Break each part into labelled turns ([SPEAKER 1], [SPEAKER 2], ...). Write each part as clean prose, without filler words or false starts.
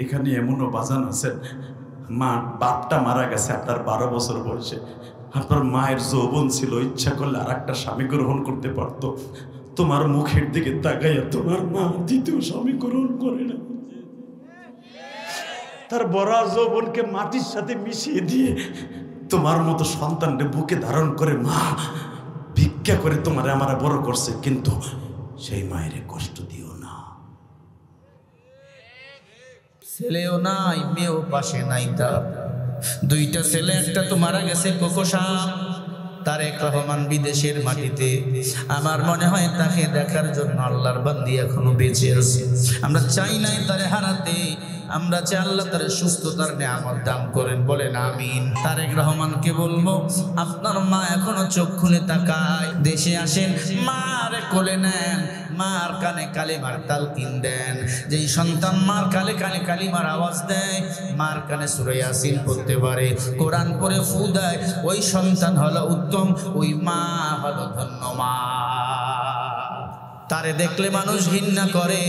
[SPEAKER 1] এখানে এমনও বাজান আছেন মা বাপটা মারা গেছে আপনার 12 বছর বয়সে, আপনার মায়ের যৌবন ছিল, ইচ্ছা করলে আর একটা স্বামী গ্রহণ করতে পারত। তোমার মুখের দিকে তাকাইয়া তোমার মা দ্বিতীয় স্বামী গ্রহণ করে না, তার বড় যৌবনকে মাটির সাথে মিশিয়ে দিয়ে তোমার মতো সন্তানকে বুকে ধারণ করে মা ভিক্ষা করে তোমার আমার বড় করছে, কিন্তু সেই মায়ের কষ্ট দিও না।
[SPEAKER 2] ছেলেও নাই মেয়েও পাশে নাই, তার দুইটা ছেলে, একটা তো মারা গেছে কোকোসা তারেক রহমান বিদেশের মাটিতে। আমার মনে হয় তাকে দেখার জন্য আল্লাহর বান্দি এখনো বেঁচে আছে। আমরা চাই নাই তারে হারাতে, আমরা চাই আল্লাহ তার সুস্থতার নিয়ামত দান করেন, বলেন আমিন। তারেক রহমানকে বলবো, আপনার মা এখনো চোখ খুলে তাকায়, দেশে আসেন, মার কোলে নেন, মার কানে কালিমার তালকিন দেন। যেই সন্তান মার কালে কানে কালিমার আওয়াজ দেয়, মার কানে সূরা ইয়াসিন পড়তে পারে, কোরআন পড়ে ফু দেয়, ওই সন্তান হলো উত্তম, ওই মা হলো ধন্য মা। তারে দেখলে মানুষ ঘৃণা করে,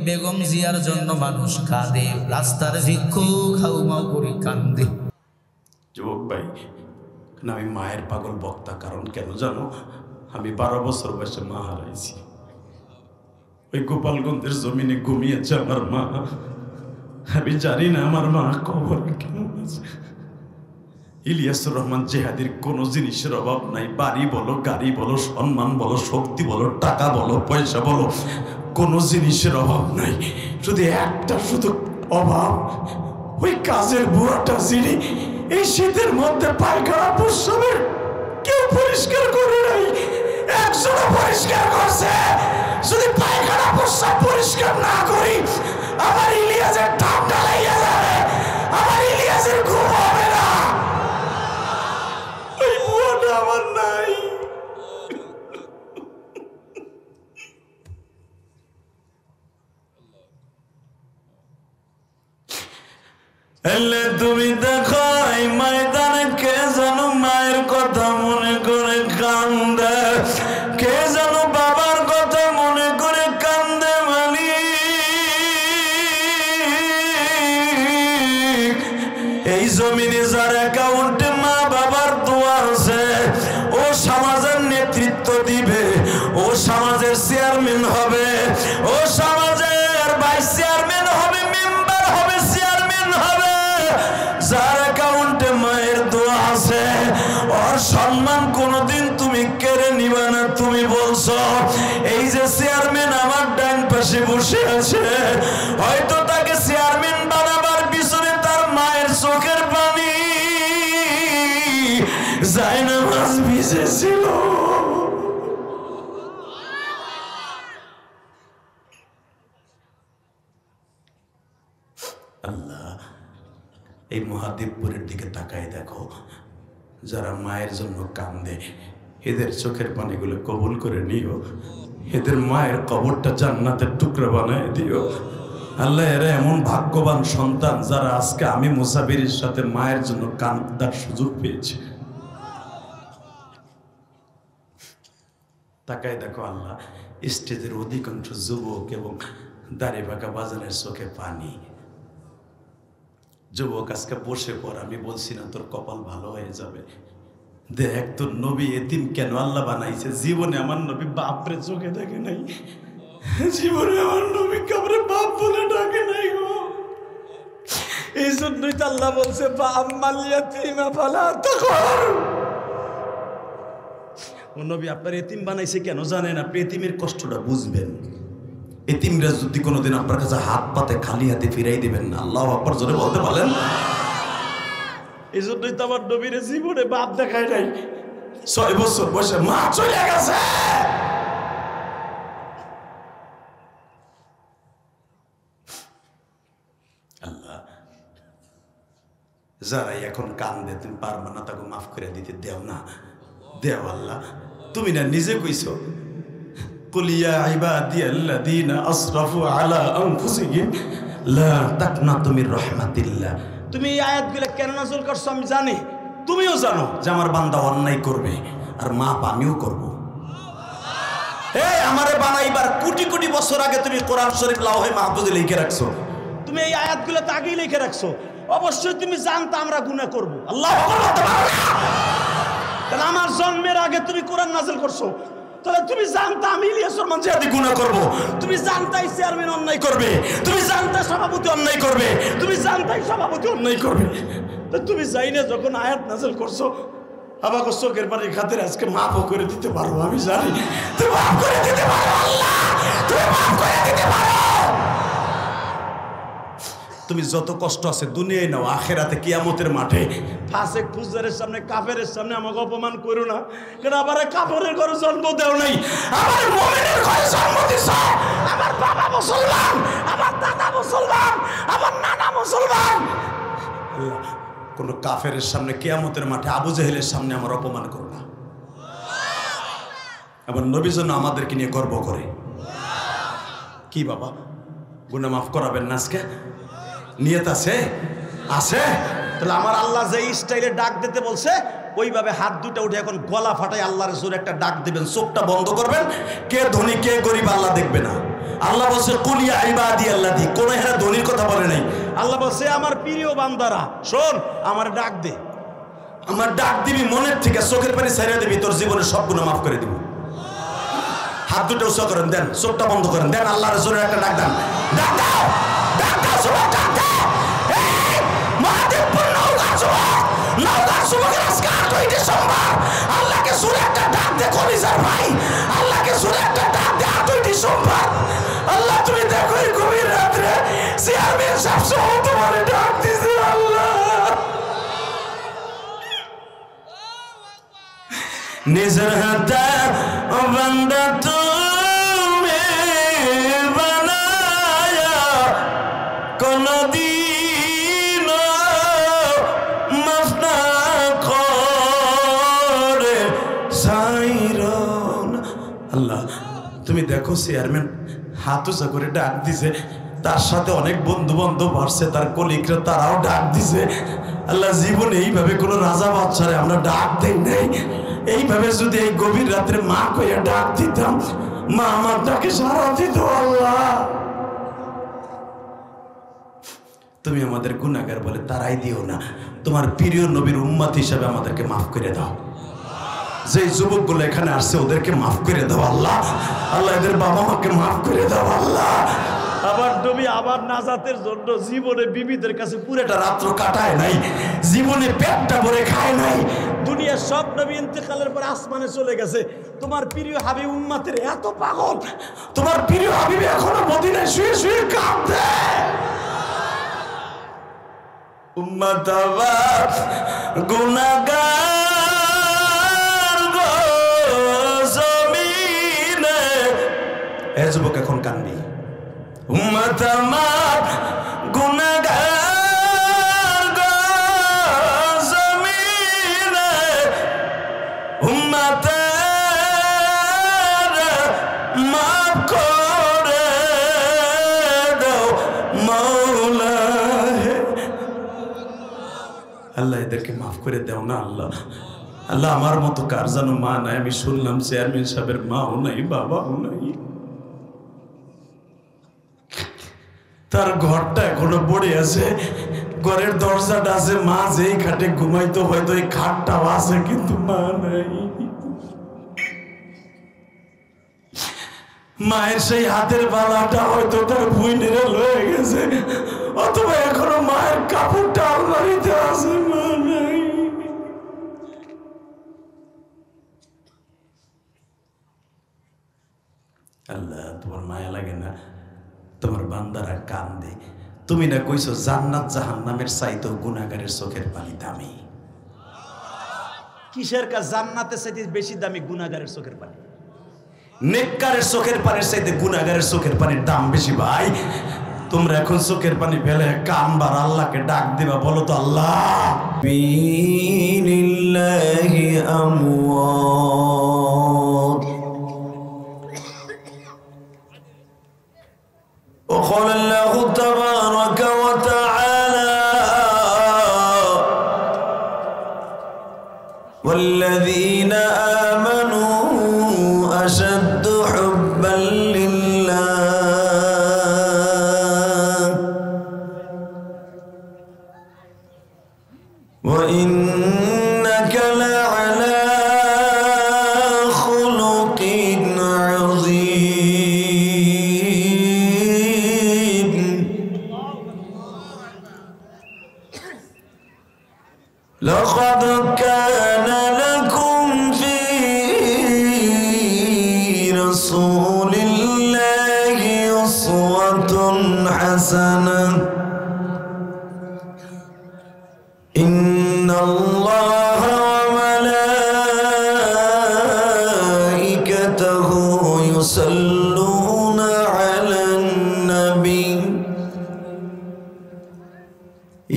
[SPEAKER 2] বেগম জিয়ার জন্য মানুষ কাঁদে, রাস্তার ভিক্ষু খাউ মাউ করে কান্দে।
[SPEAKER 1] যুবক ভাই, আমি মায়ের পাগল বক্তা, কারণ কেন জানো? আমি 12 বছর বয়সে মা হারাইছি। ওই গোপালগঞ্জের জমিনে ঘুমিয়েছে আমার মা। আমি জানি না আমার মা কবর কেমন আছে। ইলিয়াসুর রহমান জেহাদির কোনো জিনিসের অভাব নাই, বাড়ি বলো, গাড়ি বলো, সম্মান বলো, শক্তি বলো, টাকা বলো, পয়সা বলো, কোনো জিনিসের অভাব নাই। শুধু একটা শুধু অভাব, ওই কাজের বুড়াটা যিনি এই শীতের মধ্যে পায়খানা প্রস্রাবের কেউ পরিষ্কার করে নাই, একজন পরিষ্কার করছে। যদি পায়খানা প্রস্রাব পরিষ্কার না করি, আমার ইলিয়াসের ঠান্ডা লেগে যাবে, আমার ইলিয়াসের ঘুম হবে না। ওই বুড়াটা আমার নাই। এলে তুমি দেখো এই ময়দানে কে যেন মায়ের কথা মনে করে কান্দে, কে যেন বাবার কথা মনে করে কান্দে। এই জমিনে যার অ্যাকাউন্টে মা বাবার দোয়া আছে, ও সমাজের নেতৃত্ব দিবে, ও সমাজের চেয়ারম্যান হবে, ও সমাজের ভাইস চেয়ারম্যান হবে, মেম্বার হবে, চেয়ারম্যান হবে। যার অ্যাকাউন্টে মায়ের দোয়া আছে, ওর সম্মান কোনোদিন তুমি কেড়ে নিবে না। তুমি বলছো এই যে চেয়ারম্যান আমার ডান পাশে বসে আছে, হয়তো তাকে চেয়ারম্যান বানাবার পিছনে তার মায়ের চোখের পানি যায় না, মাছ ভিজেছিল। আল্লাহ, এই মহাদেবপুরের দিকে তাকায় দেখো, যারা মায়ের জন্য কান্দে, এদের চোখের পানিগুলো কবুল করে নিও, এদের মায়ের কবরটা জান্নাতের টুকরা বানায় দিও। আল্লাহ, এরা এমন ভাগ্যবান সন্তান যারা আজকে আমি মুসাফিরের সাথে মায়ের জন্য কান্দার সুযোগ পেয়েছি। তাকায় দেখো আল্লাহ, স্টেজের অধিকাংশ যুবক এবং দাড়ি পাকা বাজানের চোখে পানি। যুবক, আজকে বসে পর, আমি বলছি না তোর কপাল ভালো হয়ে যাবে। দেখ তোর নবী এতিম কেন আল্লাহ বানাইছে। জীবনে আমার নবী বাপরে চোখে দেখে নাই, জীবনে আমার নবী কাউরে বাপ বলে ডাকে নাই গো। এই জন্যই তো আল্লাহ বলছে আম্মাল ইয়াতীমা ফালা তাকহার। ও নবী আপনার এতিম বানাইছে কেন জানেন? আপনি এতিমের কষ্টটা বুঝবেন। এতিমরা যদি কোনোদিন আপনার কাছে হাত পাতে খালি হাতে ফিরাই দিবেন না। আল্লাহু আকবার জোরে বলতে পারেন? এই জন্যই তো আমার নবীর জীবনে বাপ দেখায় নাই। 6 বছর বয়সে মা চলে গেছে। আল্লাহ, যারাই এখন কান্দে তুমি পারবা না তাকে মাফ করে দিতে দেও না, দেও আল্লাহ। তুমি না নিজে কইছো কুল ইয়া ইবাদিয়াল্লাযীনা আসরাফু আলা আনফুসিহিম লা তাকনাতু মির রাহমাতিল্লাহ। তুমি এই আয়াতগুলো কেন নাযিল করছো আমি জানি, তুমিও জানো যে আমার বান্দা অন্যায় করবে, আর মাপ আমিও করব। এই আমারে বানাইবার কোটি কোটি বছর আগে তুমি কোরআন শরীফ লাওহে মাহফুজে লিখে রাখছো। তুমি তুমি এই আয়াতগুলো তো আগেই লিখে রাখছো, অবশ্যই তুমি জানতা আমরা গুনাহ করব। আল্লাহু আকবার বলতে পারো না? তাহলে আমার জন্মের আগে তুমি কোরআন নাযিল করছো, তাহলে তুমি জানতা আমি ইলিয়াস রহমান জিহাদি গুনাহ করব, তুমি জানতাই চেয়ারম্যান অন্যায় করবে, তুমি জানতা সভাপতি অন্যায় করবে, তুমি জানতাই সভাপতি অন্যায় করবে। তো তুমি যাই না যখন আয়াত নাযিল করছো, আমাকে চোখের পানির খাতিরে আজকে মাফও করে দিতে পারো, আমি জানি তুমি মাফ করে দিতে পারো। আল্লাহ তুমি মাফ করে দিতে পারো। তুমি যত কষ্ট আছে দুনিয়ায় নাও, আখেরাতে কিয়ামতের মাঠে ফাসেক ফুজারের সামনে কাফেরের সামনে আমাকে অপমান করো না। কারণ আমার কাফেরের ঘরে জন্ম দেও নাই, আমার মুমিনের ঘরে জন্ম দিছ। আমার বাবা মুসলমান, আমার দাদা মুসলমান, আমার নানা মুসলমান। আল্লাহ কোন কাফেরের সামনে কিয়ামতের মাঠে আবু জেহেলের সামনে আমার অপমান করো না। আমার নবী যেন আমাদেরকে নিয়ে গর্ব করে। কি বাবা গুনাহ মাফ করাবেন না আজকে? নিয়ত আছে? আছে? তাহলে আমার আল্লাহ যে স্টাইলে ডাক দিতে বলছে ওইভাবে হাত দুটো উঠে এখন গলা ফাটাই আল্লাহর জোরে একটা ডাক দিবেন, চোখটা বন্ধ করবেন, কে ধনী কে গরিব আল্লাহ দেখবে না। আল্লাহ বলছে কুল ইয়া ইবাদি আল্লাযী, কোন এখানে ধনীর কথা বলে নাই। আল্লাহ বলছে আমার প্রিয় বান্দারা শোন, আমার ডাক দে, আমার ডাক দিবি মনের থেকে, চোখের পানি ছেড়ে দিবি, তোর জীবনের সব গুনাহ মাফ করে দিব। হাত দুটো উঁচু করেন, দেন চোখটা বন্ধ করেন, দেন আল্লাহর জোরে একটা ডাক দেন, ডাক দাও, ডাক দাও, সবাই ডাক দাও। এই মহাদেবপুর নওগাঁ যুবক, নওগাঁ যুবকের আজকে 8ই ডিসেম্বর, আল্লাহকে জোরে একটা ডাক দে কলিজার ভাই, আল্লাহকে জোরে একটা ডাক দে 8ই ডিসেম্বর। আল্লাহ তুমি দেখো এই গভীর রাত্রে চেয়ারম্যান সাহেব সহ তোমার ডাক দিছে। আল্লাহ নিজের হাতে বান্দা তুমি বানায়া কোনদিন মাফ না করে সাইরন। আল্লাহ তুমি দেখো চেয়ারম্যান হাত উঁচা করে ডাক দিছে, তার সাথে অনেক বন্ধু বান্ধব আসছে, তার কলিগরা তারাও ডাক দিছে। আল্লাহ জীবনে এইভাবে কোনো রাজা বাচ্চারে আমরা ডাক দেই নাই। এইভাবে যদি এই গভীর রাত্রে মা কইয়া ডাক দিতাম, মা আমার ডাকে সাড়া দিত। আল্লাহ তুমি আমাদের গুনাহগার বলে তারাই দিও না, তোমার প্রিয় নবীর উম্মত হিসাবে আমাদেরকে মাফ করে দাও। যে যুবকগুলো এখানে আসছে ওদেরকে মাফ করে দাও আল্লাহ। আল্লাহ এদের বাবা মাকে মাফ করে দাও আল্লাহ। আবার নবী আবার নাজাতের জন্য জীবনে বিবিদের কাছে পুরোটা রাত্র কাটায় নাই, জীবনে পেটটা ভরে খায় নাই। দুনিয়ার সব নবী ইন্তেকালের পর আসমানে চলে গেছে, তোমার প্রিয় হাবিব উম্মতের এত পাগল, তোমার প্রিয় হাবিব এখনো মদিনায় শুয়ে শুয়ে কাঁদে। উম্মত আবার গুনাহগার গো জমিনে, এ যুবক এখন কান্দি। উম্মত আমার গুনাহগার গো জমিনে, উম্মতের মাফ করে দাও মাওলা। আল্লাহ এদেরকে মাফ করে দাও না আল্লাহ। আল্লাহ আমার মতো কার যেন মা নাই, আমি শুনলাম চেয়ারম্যান সাহেবের মাও নাই, বাবাও নাই, তার ঘরটা এখনো পড়ে আছে, ঘরের দরজাটা আছে, মা যেই খাটে ঘুমাইতো হয়তো এই খাটটাও আছে, কিন্তু মা নাই। মায়ের সেই হাতের বালাটা হয়তো তার বুইনেরা লয়ে গেছে, অথবা এখনো মায়ের কাপড়টা আলমারিতে আছে, মা নাই। আল্লাহ তোমার মায়া লাগে না? তোমার বান্দারা কান্দে, তুমি না কইছো জান্নাত জাহান্নামের চাইতেও গুনাহগারের চোখের পানি দামি। কিসের কাজ জান্নাতের চাইতে বেশি দামি গুনাহগারের চোখের পানি? নেককারের চোখের পানির চাইতে গুনাহগারের চোখের পানির দাম বেশি ভাই। তোমরা এখন চোখের পানি ফেলে কানবার আল্লাহকে ডাক দিবা, বলো তো আল্লাহ বিলিল্লাহি আমওয়াত। وقال الله تبارك وتعالى والذين آمنوا أشد حبا لله
[SPEAKER 3] وإنك لعلى خلق عظيم لقد كان لكم في رسول الله أسوة حسنة إن الله وملائكته يصلون على النبي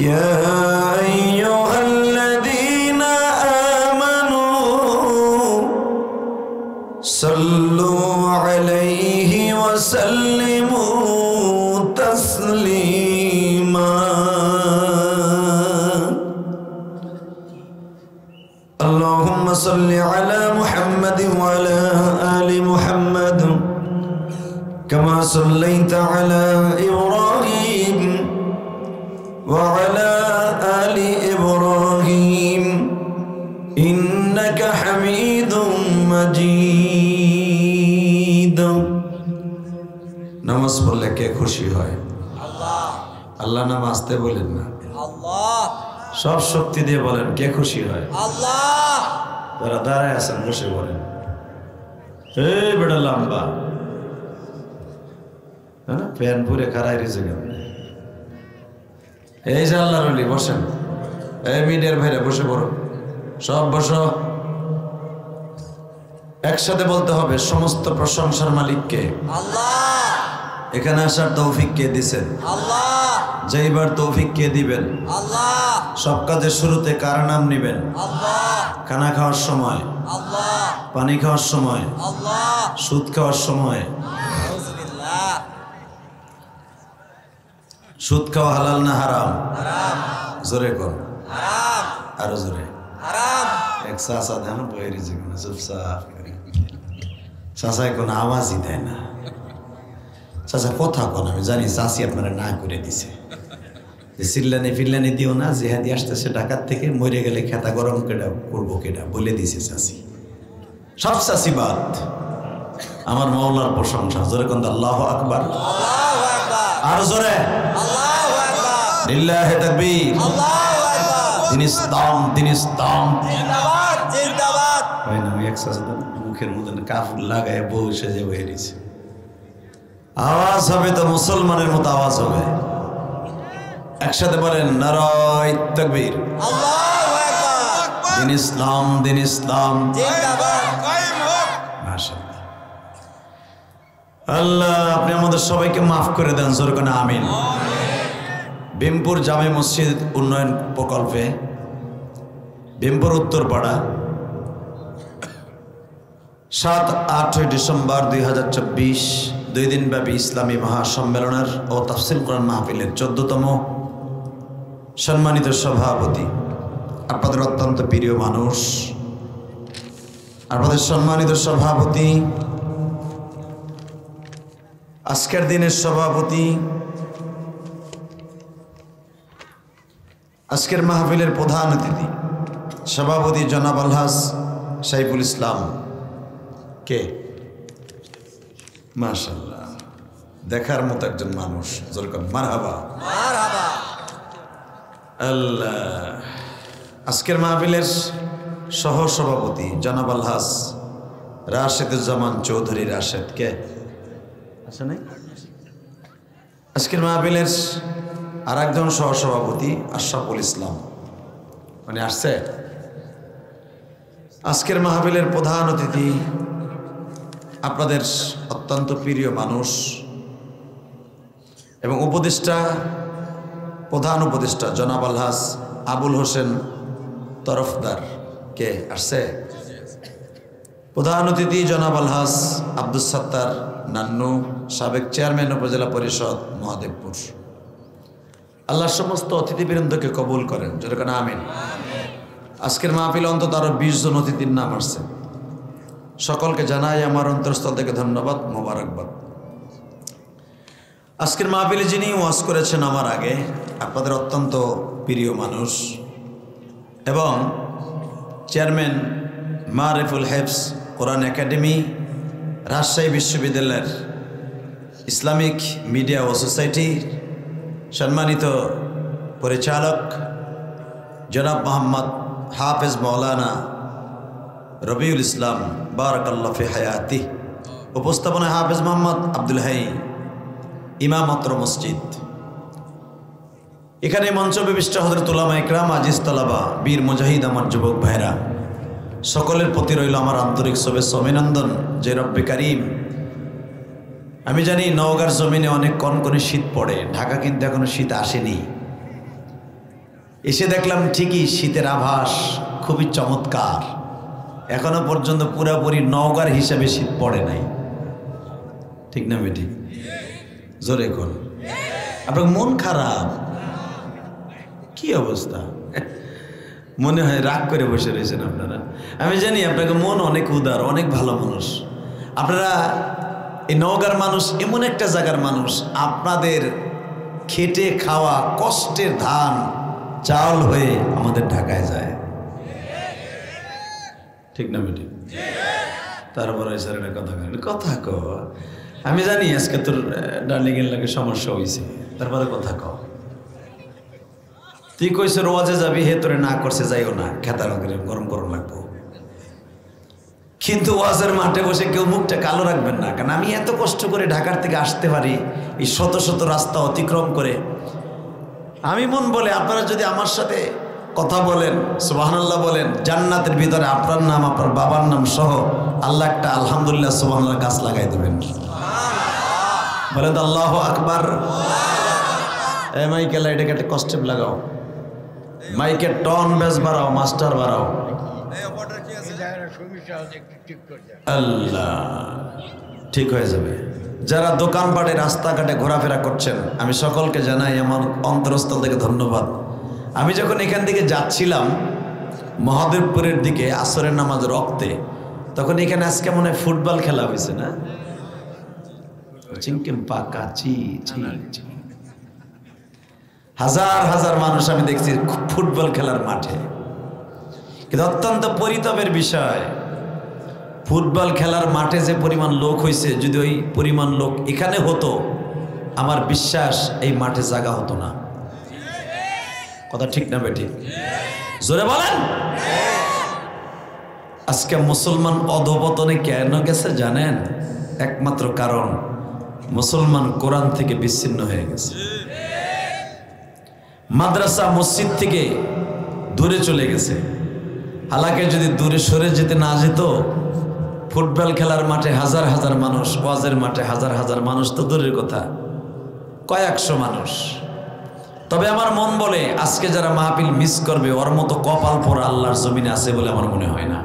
[SPEAKER 3] يا أيها الذين آمنوا صلوا عليه وسلموا تسليما اللهم صل على محمد وعلى آل محمد كما صليت على إبراهيم وعلى آل إبراهيم إنك حميد مجيد নামাজ পড়লে কে খুশি হয়? আল্লাহ। আল্লাহ নাম আসতে বলেন না, আল্লাহ। সব শক্তি দিয়ে বলেন কে খুশি হয়? আল্লাহ। যারা দাঁড়ায় আছেন বসে বলেন এই বেটা লম্বা প্যান পুরে খারাই রয়েছে কেন? এই যে আল্লাহর ওলি বসেন, এই মিডিয়ার ভাইরা বসে পড়ো, সব বসো। একসাথে বলতে হবে সমস্ত প্রশংসার মালিক কে? আল্লাহ। এখানে আসার তৌফিক কে দিবেন? আল্লাহ। যেইবার তৌফিক কে দিবেন? আল্লাহ। সব কাজের শুরুতে কার নাম নিবেন? আল্লাহ। খানা খাওয়ার সময় আল্লাহ, পানি খাওয়ার সময় আল্লাহ, সুদ খাওয়ার সময় আউযুবিল্লাহ। সুদ খাওয়া হালাল না হারাম? হারাম। জোরে কর হারাম, আরো জোরে হারাম। এক চাচা ধান বইরি জীবনে চুপচাপ করে, চাচাই কোনো আওয়াজই দেয় না। চাচা কথা কোন আমি জানি, চাচি আপনারা না করে দিছে যে চিল্লানি ফিল্লানি দিও না, জেহাদি আসতেছে ঢাকার থেকে, মরে গেলে খেতা গরম কেটা করবো কেটা বলে দিছে চাচি। সব চাচি বাদ, আমার মাওলার প্রশংসা। জোরে কোন আল্লাহু আকবার, আল্লাহু আকবার, আর জোরে আল্লাহু আকবার, লিল্লাহি তাকবীর, আল্লাহু আকবার। দিন ইসলাম, দিন ইসলাম জিন্দাবাদ, জিন্দাবাদ। হয় না এক চাচা মুখের মধ্যে কাফুর লাগায় বউ সেজে বয়ে দিছে। আওয়াজ হবে তো মুসলমানের মতো আওয়াজ হবে। একসাথে বলেন নারায়ে তাকবীর, আল্লাহু আকবার। দিন ইসলাম, দিন ইসলাম জিন্দাবাদ, কায়েম হোক। মাশাআল্লাহ। আল্লাহ আপনি আমাদের সবাইকে মাফ করে দেন, জোরে করে আমিন। ভীমপুর জামে মসজিদ উন্নয়ন প্রকল্পে ভীমপুর উত্তরপাড়া 7-8 ডিসেম্বর 2024 দুই দিনব্যাপী ইসলামী মহাসম্মেলনের ও তাফসীর কোরআন মাহফিলের 14তম সম্মানিত সভাপতি, আপনাদের অত্যন্ত প্রিয় মানুষ, আপনাদের সম্মানিত সভাপতি, আজকের দিনের সভাপতি, আজকের মাহফিলের প্রধান অতিথি সভাপতি জনাব আলহাজ সাইফুল ইসলাম। কে? মাশাআল্লাহ, দেখার মতো একজন মানুষ। যেরকম মারহাবা, মারহাবা। আল্লাহ আজকের মাহফিলের সহ সভাপতি জনাব আলহাজ রাশেদুজ্জামান চৌধুরী। রাশেদ কে আছে নাই? আজকের মাহফিলের আর একজন সহ সভাপতি আশরাফুল ইসলাম, মানে আসছে। আজকের মাহফিলের প্রধান অতিথি আপনাদের অত্যন্ত প্রিয় মানুষ এবং উপদেষ্টা, প্রধান উপদেষ্টা জনাব আলহাজ আবুল হোসেন তরফদার। কে আসছে? প্রধান অতিথি জনাব আলহাজ আব্দুস সাত্তার নান্নু, সাবেক চেয়ারম্যান উপজেলা পরিষদ মহাদেবপুর। আল্লাহ সমস্ত অতিথিবৃন্দকে কবুল করেন, যেরকম আমিন। আজকের মাহফিল অন্তত আরো 20 জন অতিথির নাম আসছে। সকলকে জানাই আমার অন্তরস্থল থেকে ধন্যবাদ, মোবারকবাদ। আজকের মাহফিলে যিনি ওয়াজ করেছেন আমার আগে, আপনাদের অত্যন্ত প্রিয় মানুষ, এবং চেয়ারম্যান মারিফুল হেফস কোরআন একাডেমি, রাজশাহী বিশ্ববিদ্যালয়ের ইসলামিক মিডিয়া ও সোসাইটি সম্মানিত পরিচালক জনাব মোহাম্মদ হাফেজ মৌলানা রবিউল ইসলাম বারাকাল্লাহু ফি হায়াতি, উপস্থাপনায় হাফেজ মোহাম্মদ আব্দুল হাই, ইমামত্র মসজিদ। এখানে মঞ্চ বিশিষ্ট হযরত উলামা ইকরাম, আজিজ তালাবা, বীর মুজাহিদ, আমার যুবক ভাইরা, সকলের প্রতি রইল আমার আন্তরিক শুভেচ্ছা অভিনন্দন। যে রব্বে কারিম, আমি জানি নওগাঁর জমিনে অনেক কনকনে শীত পড়ে, ঢাকা কিন্তু এখনো শীত আসেনি। এসে দেখলাম ঠিকই শীতের আভাস খুবই চমৎকার, এখনো পর্যন্ত পুরাপুরি নওগাঁর হিসাবে শীত পড়ে নাই। ঠিক না বেটি? জোরে কোন? আপনার মন খারাপ, কি অবস্থা? মনে হয় রাগ করে বসে রয়েছেন আপনারা। আমি জানি আপনাকে মন অনেক উদার, অনেক ভালো মানুষ আপনারা। এই নওগাঁর মানুষ এমন একটা জায়গার মানুষ, আপনাদের খেটে খাওয়া কষ্টের ধান চাল হয়ে আমাদের ঢাকায় যায়। ঠিক না বেটি? তারপরে স্যারের কথা ক। আমি জানি আজকে তোর ডার্লিংয়ের লাগে সমস্যা হয়েছে, তারপরে কথা ক। তুই কইস রোয়াজে যাবি, হে তোরে না করছে যাইও না, খেতার গরম গরম লাগবো। কিন্তু ওয়াজের মাঠে বসে কেউ মুখটা কালো রাখবেন না, কারণ আমি এত কষ্ট করে ঢাকার থেকে আসতে পারি এই শত শত রাস্তা অতিক্রম করে। আমি মন বলে আপনারা যদি আমার সাথে কথা বলেন, সুবহানাল্লাহ বলেন, জান্নাতের ভিতরে আপনার নাম, আপনার বাবার নাম সহ আল্লাহ একটা আলহামদুলিল্লাহ সুবহানাল্লাহ গাছ লাগাই দেবেন। বলেন তো আল্লাহু আকবার। মাইকেল এটাকে একটা কষ্টেপ লাগাও, মাইকের টন বেশ বাড়াও, মাস্টার বাড়াও। আল্লাহ ঠিক হয়ে যাবে। যারা দোকানপাটে রাস্তাঘাটে ঘোরাফেরা করছেন, আমি সকলকে জানাই আমার অন্তরস্থল থেকে ধন্যবাদ। আমি যখন এখান থেকে যাচ্ছিলাম মহাদেবপুরের দিকে আসরের নামাজ রক্তে, তখন এখানে আজকে মনে হয় ফুটবল খেলা হয়েছে না? হাজার হাজার মানুষ আমি দেখছি ফুটবল খেলার মাঠে। কিন্তু অত্যন্ত পরিতাপের বিষয়, ফুটবল খেলার মাঠে যে পরিমাণ লোক হয়েছে, যদি ওই পরিমাণ লোক এখানে হতো, আমার বিশ্বাস এই মাঠে জায়গা হতো না। কথা ঠিক না বেটি? জোরে বলেন। আজকে মুসলমান অধপতনে কেন গেছে জানেন? একমাত্র কারণ, মুসলমান কোরআন থেকে বিচ্ছিন্ন হয়ে গেছে, মাদ্রাসা মসজিদ থেকে দূরে চলে গেছে। হালাকে যদি দূরে সরে যেতে না যেত, ফুটবল খেলার মাঠে হাজার হাজার মানুষ, ওয়াজের মাঠে হাজার হাজার মানুষ তো দূরের কথা, কয়েকশো মানুষ। তবে আমার মন বলে আজকে যারা মাহফিল মিস করবে, ওর মতো কপাল পরা আল্লাহর জমিনে আছে বলে আমার মনে হয় না।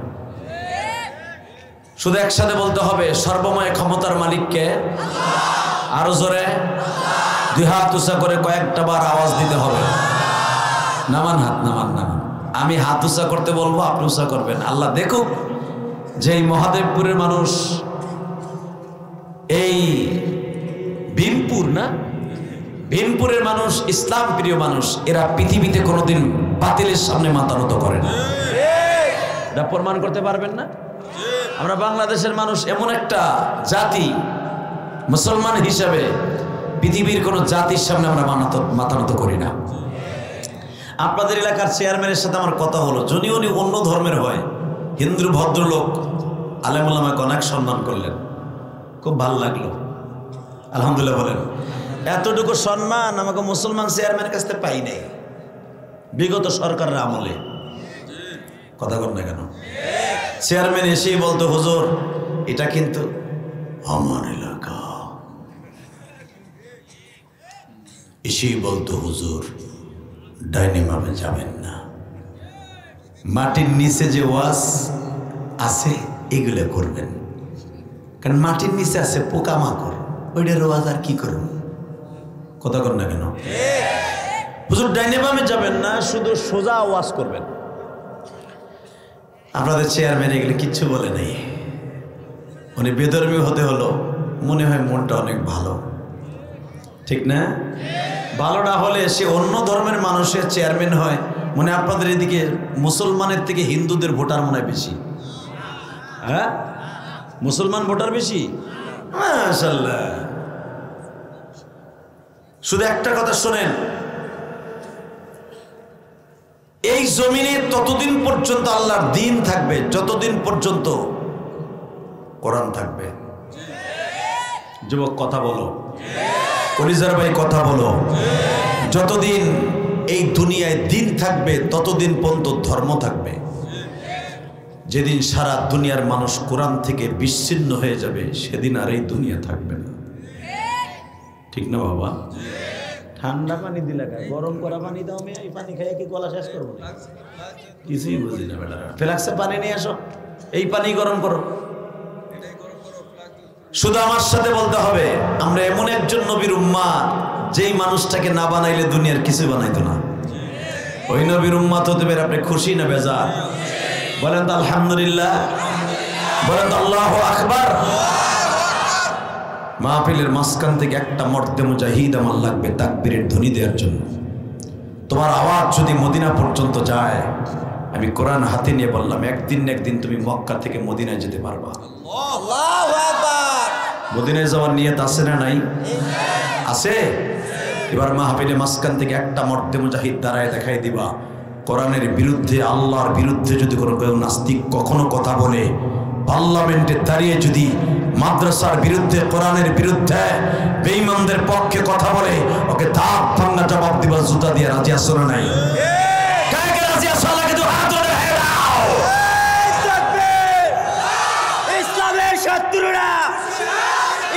[SPEAKER 3] শুধু একসাথে বলতে হবে, সর্বময় ক্ষমতার মালিককে। আরো জোরে দুই হাত উঁচা করে কয়েকটা বার আওয়াজ দিতে হবে। নামান হাত, নামান নামান। আমি হাত উঁচা করতে বলবো, আপনি উঁচা করবেন। আল্লাহ দেখুক যে এই মহাদেবপুরের মানুষ, এই ভীমপুর না, ভীমপুরের মানুষ ইসলাম প্রিয় মানুষ, এরা পৃথিবীতে কোনোদিন বাতিলের সামনে মাথা নত করে না। এটা প্রমাণ করতে পারবেন না? আমরা বাংলাদেশের মানুষ এমন একটা জাতি, মুসলমান হিসাবে পৃথিবীর কোনো জাতির সামনে আমরা মাথা নত করি না। আপনাদের এলাকার চেয়ারম্যানের সাথে আমার কথা হলো, যদি উনি অন্য ধর্মের হয়, হিন্দু ভদ্রলোক, আলেমুল আমাকে অনেক সম্মান করলেন, খুব ভালো লাগলো, আলহামদুলিল্লাহ বলেন। এতটুকু সম্মান আমাকে মুসলমান চেয়ারম্যানের কাছ থেকে পাই নাই বিগত সরকারের আমলে। কথা বল না কেন? চেয়ারম্যান এসেই বলতো, হুজুর এটা কিন্তু আমার এলাকা। এসেই বলতো, হুজুর ডাইনিমামে যাবেন না, মাটির নিচে যে ওয়াজ আছে এগুলো করবেন, কারণ মাটির নিচে আছে পোকামাকড়, ওইটার ওয়াজ আর কি করবেন? কথা কর না কেন? হুজুর ডাইনিমামে যাবেন না, শুধু সোজা ওয়াজ করবেন। আপনাদের চেয়ারম্যান এগুলো কিচ্ছু বলে নাই, উনি বেধর্মী হতে হলো, মনে হয় মনটা অনেক ভালো, ঠিক না? ভালো না হলে সে অন্য ধর্মের মানুষের চেয়ারম্যান হয়, মনে আপনাদের এদিকে মুসলমানের থেকে হিন্দুদের ভোটার মনে হয় বেশি? হ্যাঁ, মুসলমান ভোটার বেশি, মাশাআল্লাহ। শুধু একটা কথা শোনেন, এই জমিনে ততদিন পর্যন্ত আল্লাহর দ্বীন থাকবে যতদিন পর্যন্ত কোরআন থাকবে। যুবক কথা বলো, কলিজার ভাই কথা বলো, যতদিন এই দুনিয়ায় দ্বীন থাকবে ততদিন পর্যন্ত ধর্ম থাকবে। যেদিন সারা দুনিয়ার মানুষ কোরআন থেকে বিচ্ছিন্ন হয়ে যাবে সেদিন আর এই দুনিয়া থাকবে না। ঠিক না বাবা? ঠান্ডা পানি দিলে গরম করা পানি দাও, আমি এই পানি খাইয়ে কি গলা শেষ করবো? কিছুই বুঝি না বেটা। ফ্লাক্সে পানি নিয়ে আসো, এই পানি গরম করো। শুধু আমার সাথে বলতে হবে, আমরা এমন একজন নবীর উম্মাত যেই মানুষটাকে না বানাইলে দুনিয়ার কিছু বানাইতো না। ওই নবীর উম্মাত হতে পেরে আপনি খুশি না বেজার? বলেন তো আলহামদুলিল্লাহ, বলেন তো আল্লাহু আকবার। মাহফিলের মাঝখান থেকে একটা মর্দে মুজাহিদ আমার লাগবে তাকবীরের ধ্বনি দেওয়ার জন্য। তোমার আওয়াজ যদি মদিনা পর্যন্ত যায়, আমি কোরআন হাতে নিয়ে বললাম, একদিন না একদিন তুমি মক্কা থেকে মদিনায় যেতে পারবা। আল্লাহু আকবার। মদিনায় যাওয়ার নিয়ত আছে না নাই? আছে। এবার মাহফিলের মাঝখান থেকে একটা মর্দে মুজাহিদ দাঁড়ায় দেখাই দিবা, কোরআনের বিরুদ্ধে, আল্লাহর বিরুদ্ধে যদি কোনো কেউ নাস্তিক কখনো কথা বলে, পার্লামেন্টে দাঁড়িয়ে যদি মাদ্রাসার বিরুদ্ধে, কোরআনের বিরুদ্ধে, বেঈমানদের পক্ষে কথা বলে, ওকে দাঁত ভাঙা জবাব দিবা জুতা দিয়ে। রাজি আছো না নাই? কাকে রাজি আছো? আল্লাহকে তো হাত ধরে হে দাও।
[SPEAKER 4] ইসলামের শত্রুরা,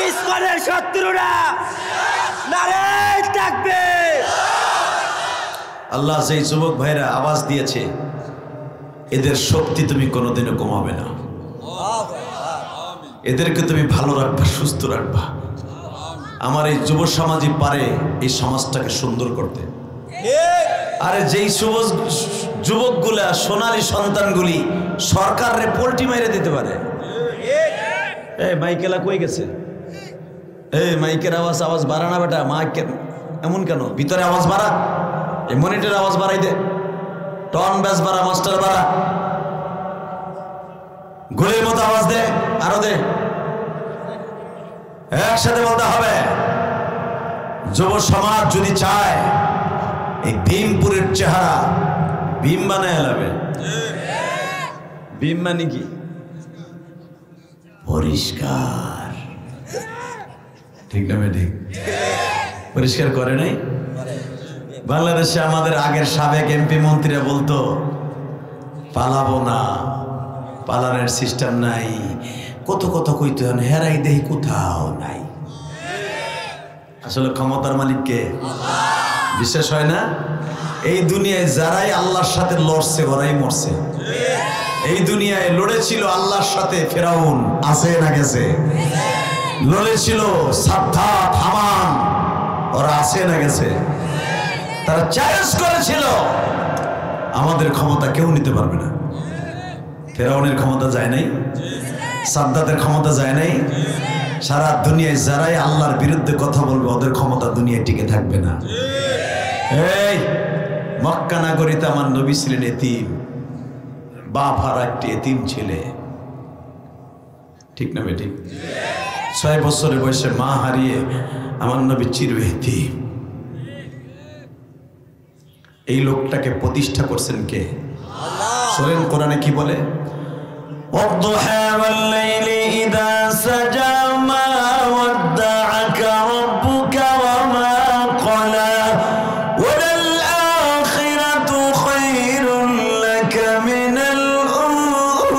[SPEAKER 4] ইসলামের শত্রুরা, নারে তাকবীর।
[SPEAKER 3] আল্লাহ সেই যুবক ভাইরা আওয়াজ দিয়েছে, এদের শক্তি তুমি কোনোদিনও কমাবে না। এদেরকে তুমি ভালো রাখবা, সুস্থ রাখবা। আমার এই যুব সমাজই পারে এই সমাজটাকে সুন্দর করতে। আরে যেই যুবকগুলা, সোনালী সন্তানগুলি সরকারে পোল্টি মেরে দিতে পারে। এই মাইকেলা কই গেছে? এই মাইকের আওয়াজ বাড়া না বেটা। মাইকের এমন কেন? ভিতরে আওয়াজ বাড়া, এই মনিটর আওয়াজ বাড়াই দে, টন ব্যাস বাড়া, মাস্টার বাড়া, গোলের মতো আওয়াজ দে, আরো দে, একসাথে বলতে হবে। যুব সমাজ যদি চায় এই ভীমপুরের চেহারা ভীম বানায় লাবে। ভীম মানে কি? পরিষ্কার। ঠিক না ঠিক? পরিষ্কার করে নাই? বাংলাদেশে আমাদের আগের সাবেক এমপি মন্ত্রীরা বলতো, পালাবো না, পালানোর সিস্টেম নাই, কত কত কইতে হন, হেরাই দেহি কোথাও নাই। আসলে ক্ষমতার মালিককে বিশ্বাস হয় না? এই দুনিয়ায় যারাই আল্লাহর সাথে লড়ছে ওরাই মরছে। এই দুনিয়ায় লড়েছিল আল্লাহর সাথে ফেরাউন, আছে না গেছে? লড়েছিল সাদ্দাত, হামান, ওরা আছে না গেছে? তারা চ্যালেঞ্জ করেছিল, আমাদের ক্ষমতা কেউ নিতে পারবে না। ফেরাউনের ক্ষমতা যায় নাই, সাদ্দাতের ক্ষমতা যায় নাই। সারা দুনিয়ায় যারাই আল্লাহর বিরুদ্ধে কথা বলবে ওদের ক্ষমতা দুনিয়ায় টিকে থাকবে না। এই মক্কা নগরীতে আমার নবী ছিলেন এতিম, বাপ হারা একটি এতিম ছেলে। ঠিক না বেটি? 6 বছরের বয়সে মা হারিয়ে আমার নবী চির এতিম। এই লোকটাকে প্রতিষ্ঠা করছেন কে? শোনেন কোরআনে কি বলে, والضحى والليل إذا سجى ما ودعك ربك وما قلى وللآخرة خير لك من الأولى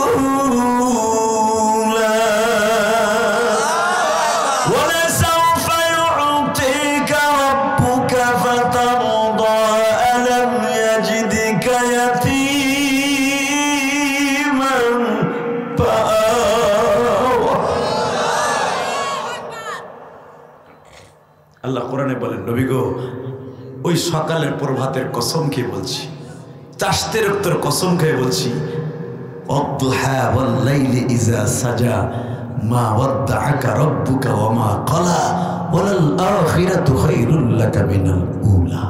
[SPEAKER 3] ولسوف يعطيك ربك فترضى ألم يجدك يتيما আল্লাহ কোরআনে বলেন, নবী গো, ওই সকালের প্রভাতের কসম খেয়ে বলছি, চাষতের উত্তর কসম খেয়ে বলছি, والضحى والليل إذا سجى ما ودعك ربك وما قلى وللآخرة خير لك من الأولى।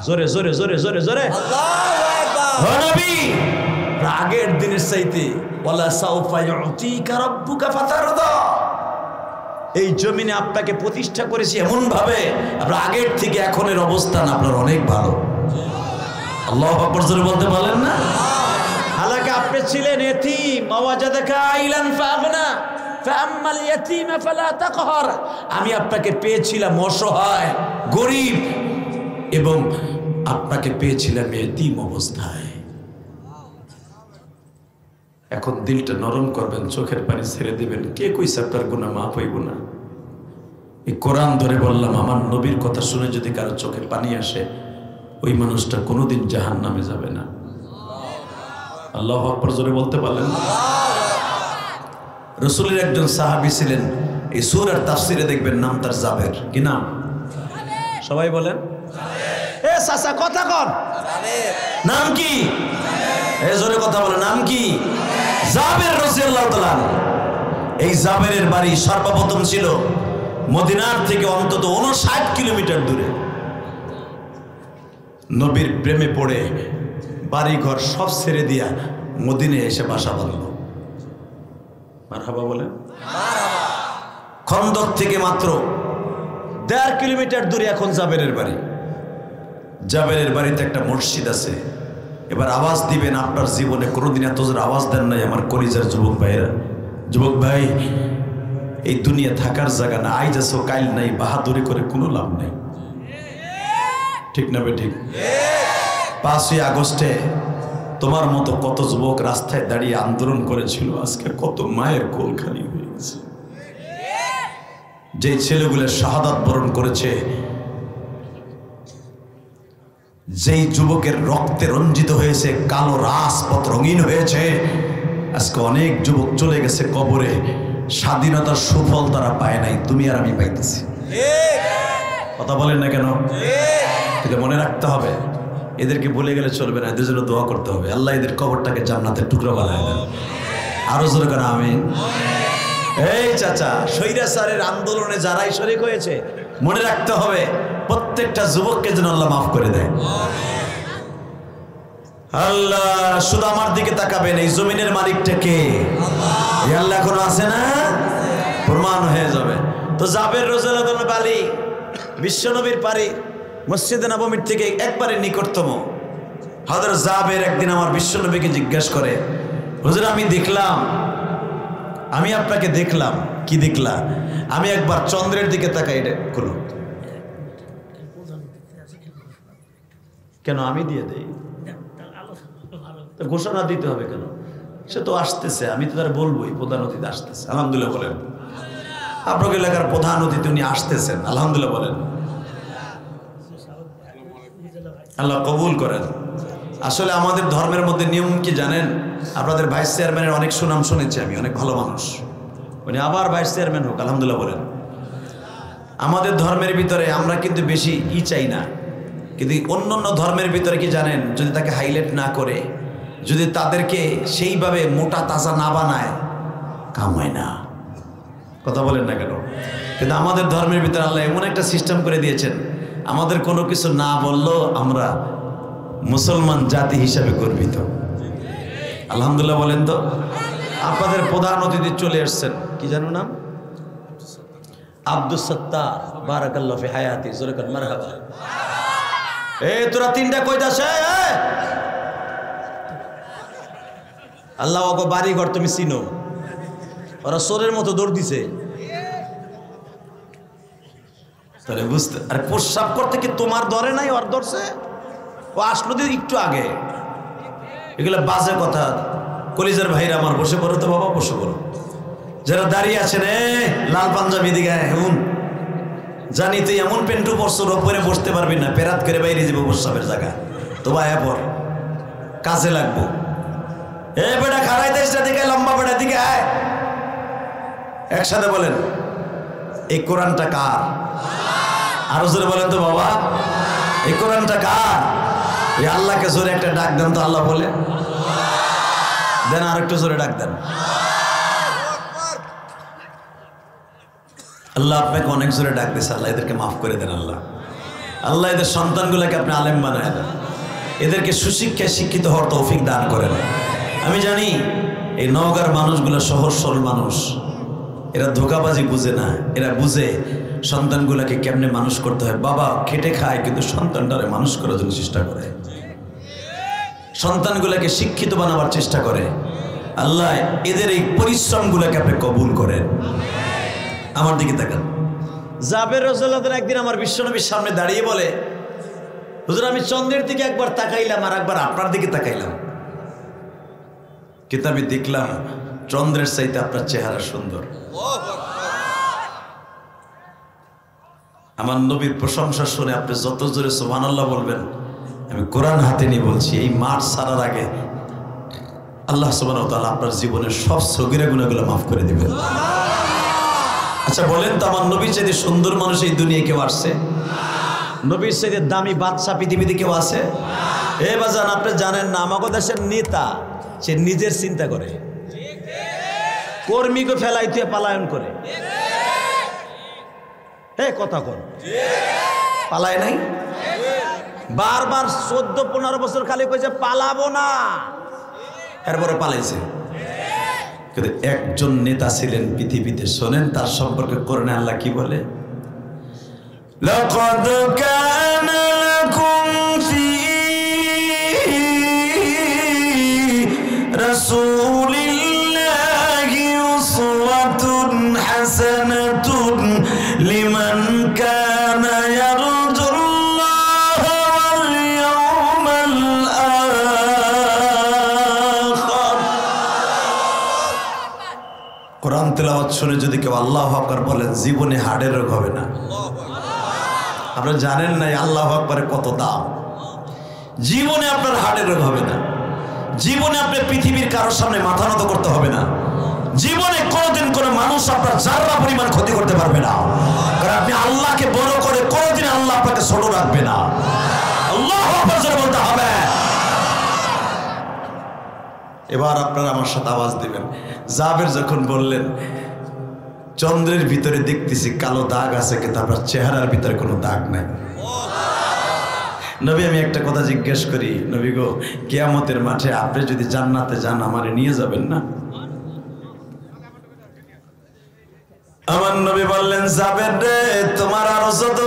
[SPEAKER 3] জোরে জোরে জোরে জোরে জোরে ও নবী, রাগের দিনের চাইতে ওয়ালা সাউফা ইউতিকা রাব্বুকা ফাতারদা, এই জমিনে আপনাকে প্রতিষ্ঠা করেছি এমন ভাবে আপনার আগের থেকে এখনের অবস্থান আপনার অনেক ভালো। আল্লাহু আকবার জোরে বলতে পারলেন না? হালাকে আপনি ছিলেন ইতিম, ওয়াজাদাকা আইলান ফাগনা ফাআম্মাল ইয়াতীমা ফালা তাকহার, আমি আপনাকে পেয়েছিলাম অসহায় গরিব এবং আপনাকে পেয়েছিলাম ইতিম অবস্থায়। এখন দিলটা নরম করবেন, চোখের পানি ছেড়ে দিবেন। কে কইছে আপনার গুনাহ মাফ হইব না? এই কোরআন ধরে বললাম, আমার নবীর কথা শুনে যদি কারো চোখের পানি আসে, ওই মানুষটা কোনোদিন জাহান্নামে যাবে না। আল্লাহু আকবার জোরে বলতে পারলেন? রাসূলের একজন সাহাবী ছিলেন, এই সূরার তাফসিরে দেখবেন নাম তার জাবের। কি নাম? সবাই বলেন। এ চাচা কথা কন, নাম কি? এই জোরে কথা বলে, নাম কি? জাবের রাদিয়াল্লাহু তাআলা। এই জাবেরের বাড়ি সর্বপ্রথম ছিল মদিনার থেকে অন্তত 59 কিলোমিটার দূরে। নবীর প্রেমে পড়ে বাড়ি ঘর সব ছেড়ে দিয়া মদিনায় এসে বাসা বাঁধল। মারহাবা বলেন। খন্দক থেকে মাত্র 1.5 কিলোমিটার দূরে এখন জাবেরের বাড়ি। জাবেরের বাড়িতে একটা মসজিদ আছে। এবার আওয়াজ দিবেন, আপনার জীবনে কোনোদিন এত জোরে আওয়াজ দেন নাই আমার কলিজার যুবক ভাইরা। যুবক ভাই, এই দুনিয়া থাকার জায়গা না, আইজ আছো কাইল নাই, বাহাদুরি করে কোনো লাভ নাই। ঠিক না বে ঠিক? 5ই আগস্টে তোমার মতো কত যুবক রাস্তায় দাঁড়িয়ে আন্দোলন করেছিল, আজকে কত মায়ের কোল খালি হয়ে গেছে। যে ছেলেগুলো শাহাদাত বরণ করেছে, যেই যুবকের রক্তে রঞ্জিত হয়েছে, কালো রাজপথ রঙিন হয়েছে, আজকে অনেক যুবক চলে গেছে কবরে। স্বাধীনতার সুফল তারা পায় নাই, তুমি আর আমি পাইতেছি। কথা বলেন না কেন? এটা মনে রাখতে হবে, এদেরকে ভুলে গেলে চলবে না, এদের জন্য দোয়া করতে হবে, আল্লাহ এদের কবরটাকে জান্নাতের টুকরো বানায় দেন। আরো জোরে করে আমিন। এই চাচা, স্বৈরাচারের আন্দোলনে যারাই শরীক হয়েছে, মনে রাখতে হবে প্রত্যেকটা যুবককে যেন আল্লাহ মাফ করে দেয়। আল্লাহ শুধু আমার দিকে তাকাবেন, এই জমিনের মালিকটা কে? এই আল্লাহ এখনো আছে না? প্রমাণ হয়ে যাবে। তো জাবের রাদিয়াল্লাহু বাড়ি বিশ্বনবীর পারি, মসজিদে নববীর থেকে একবারে নিকটতম। হযরত জাবের একদিন আমার বিশ্বনবীকে জিজ্ঞেস করে, হুজুর আমি দেখলাম, আমি আপনাকে দেখলাম। কি দেখলা? আমি একবার চন্দ্রের দিকে তাকাই। এটা খুলো কেন? আমি দিয়ে দেই, ঘোষণা দিতে হবে কেন? সে তো আসতেছে, আমি তো তার বলবোই প্রধান অতিথি আসতেছে। আলহামদুলিল্লাহ বলেন। আপনাকে এলাকার প্রধান অতিথি উনি আসতেছেন, আলহামদুলিল্লাহ বলেন। আল্লাহ কবুল করেন। আসলে আমাদের ধর্মের মধ্যে নিয়ম কি জানেন? আপনাদের ভাইস চেয়ারম্যানের অনেক সুনাম শুনেছি আমি, অনেক ভালো মানুষ, উনি আবার ভাইস চেয়ারম্যান হোক, আলহামদুলিল্লাহ বলেন। আমাদের ধর্মের ভিতরে আমরা কিন্তু বেশি চাই না, কিন্তু অন্য অন্য ধর্মের ভিতরে কি জানেন, যদি তাকে হাইলাইট না করে, যদি তাদেরকে সেইভাবে মোটা তাজা না বানায়, কাম হয় না। কথা বলেন না কেন? কিন্তু আমাদের ধর্মের ভিতরে আল্লাহ এমন একটা সিস্টেম করে দিয়েছেন, আমাদের কোনো কিছু না বললেও আমরা মুসলমান জাতি হিসাবে গর্বিত। আলহামদুলিল্লাহ বলেন। তো আপনাদের প্রধান অতিথি চলে আসছেন, কি জানো নাম? আব্দুস সত্তার, বারাকাল্লাহু ফি হায়াতি, জোরে কর মারহাবা। এই তোরা তিনটা কইতাছ? আল্লাহ ওগো বাড়ি ঘর তুমি চিনো, ওরা সোরের মতো দৌড় দিছে। তাহলে বুঝতে, আর প্রস্রাব করতে কি তোমার ধরে নাই, ওর ধরছে? ও আসলো দিয়ে একটু আগে। এগুলো বাজে কথা। কলিজার ভাইরা আমার, বসে পড়ো তো বাবা, বসে পড়ো। যারা দাঁড়িয়ে আছেন, লাল পাঞ্জাবি দিকে এমন জানি তুই এমন পেন্টু পরশোর ওপরে বসতে পারবি না, পেরাত করে বাইরে যাবো প্রস্রাবের জায়গা। তো ভাই পর কাজে লাগবো। এ বেটা খাড়াই দেশটা দিকে, লম্বা বেটা দিকে আয়। একসাথে বলেন, এই কোরআনটা কার? আরো জোরে বলেন তো বাবা, এই কোরআনটা কার? এই আল্লাহকে জোরে একটা ডাক দেন তো, আল্লাহ বলে দেন, আর একটু জোরে ডাক দেন। আল্লাহ আপনাকে অনেক জোরে ডাক দিয়েছে, আল্লাহ এদেরকে মাফ করে দেন। আল্লাহ আল্লাহ এদের সন্তানগুলোকে আপনি আলেম বানায় দেন, এদেরকে সুশিক্ষায় শিক্ষিত হওয়ার তৌফিক দান করেন। আমি জানি এই নওগাঁর মানুষগুলো সহজ সরল মানুষ, এরা ধোঁকাবাজি বুঝে না, এরা বুঝে সন্তানগুলোকে কেমনে মানুষ করতে হয়। বাবা খেটে খায় কিন্তু সন্তানটারে মানুষ করার জন্য চেষ্টা করে, সন্তানগুলোকে শিক্ষিত বানাবার চেষ্টা করে। আল্লাহ এদের এই পরিশ্রমগুলোকে আপনি কবুল করেন। আমার দিকে তাকান। জাবের রাদিয়াল্লাহু আনহু একদিন আমার বিশ্বনবীর সামনে দাঁড়িয়ে বলে, হুজুর আমি চন্দ্রের দিকে একবার তাকাইলাম আর একবার আপনার দিকে তাকাইলাম, কিন্তু আমি দেখলাম চন্দ্রের চাইতে আপনার চেহারা সুন্দর। আমার নবীর প্রশংসা শুনে আপনি যত জোরে সুবহানাল্লাহ বলবেন, আমি কোরআন হাতে নিয়ে বলছি, এই মাঠ ছাড়ার আগে আল্লাহ সুবহানাহু ওয়া তাআলা আপনার জীবনের সব সগীরা গুনাহগুলো মাফ করে দিবেন। আচ্ছা বলেন তো, আমার নবীর চাইতে সুন্দর মানুষ এই দুনিয়ায় কেউ আসছে? নবীর চাইতে দামি বাদশা পৃথিবীতে কেউ আছে? এ বাজান আপনি জানেন না, আমাদের দেশের নেতা সে নিজের চিন্তা করে, কর্মীকে ফেলাইতে পালায়ন করে। কথা কর, পালায় নাই? বারবার 14-15 বছর খালি কইছে পালাবো না, এরপরে পালাইছে। কিন্তু একজন নেতা ছিলেন পৃথিবীতে, শোনেন তার সম্পর্কে কোরআনে আল্লাহ কি বলে, লাকাদ কানা লাকুম ফি রাসূলিল্লাহি উসওয়াতুন হাসানাতুন লিমান কানা ইয়ারজুল্লাহ ওয়াল ইয়াওমাল আখির। কোরআন তেলাওয়াত শুনে যদি কেউ আল্লাহু আকবার বলেন, জীবনে হার্টের রোগ হবে না। আপনারা জানেন না আল্লাহু আকবারের কত দাম। জীবনে আপনার হার্টের রোগ হবে না, জীবনে আপনি পৃথিবীর কারোর সামনে মাথা নত করতে হবে না, জীবনে কোনোদিন কোনো মানুষ আপনার যারা পরিমাণ ক্ষতি করতে পারবে না, কারণ আপনি আল্লাহকে বড় করে কোনোদিন আল্লাহ আপনাকে ছোট রাখবে না। আল্লাহু আকবার জোরে বলতে হবে। এবার আপনারা আমার সাথে আওয়াজ দিবেন। জাবের যখন বললেন চন্দ্রের ভিতরে দেখতেছি কালো দাগ আছে, কিন্তু আপনার চেহারার ভিতরে কোনো দাগ নাই। নবী আমি একটা কথা জিজ্ঞেস করি, নবী গো কিয়ামতের মাঠে আপনি যদি জান্নাতে যান আমারে নিয়ে যাবেন না? আমার নবী বললেন, যাবেন রে, তোমার আরো যত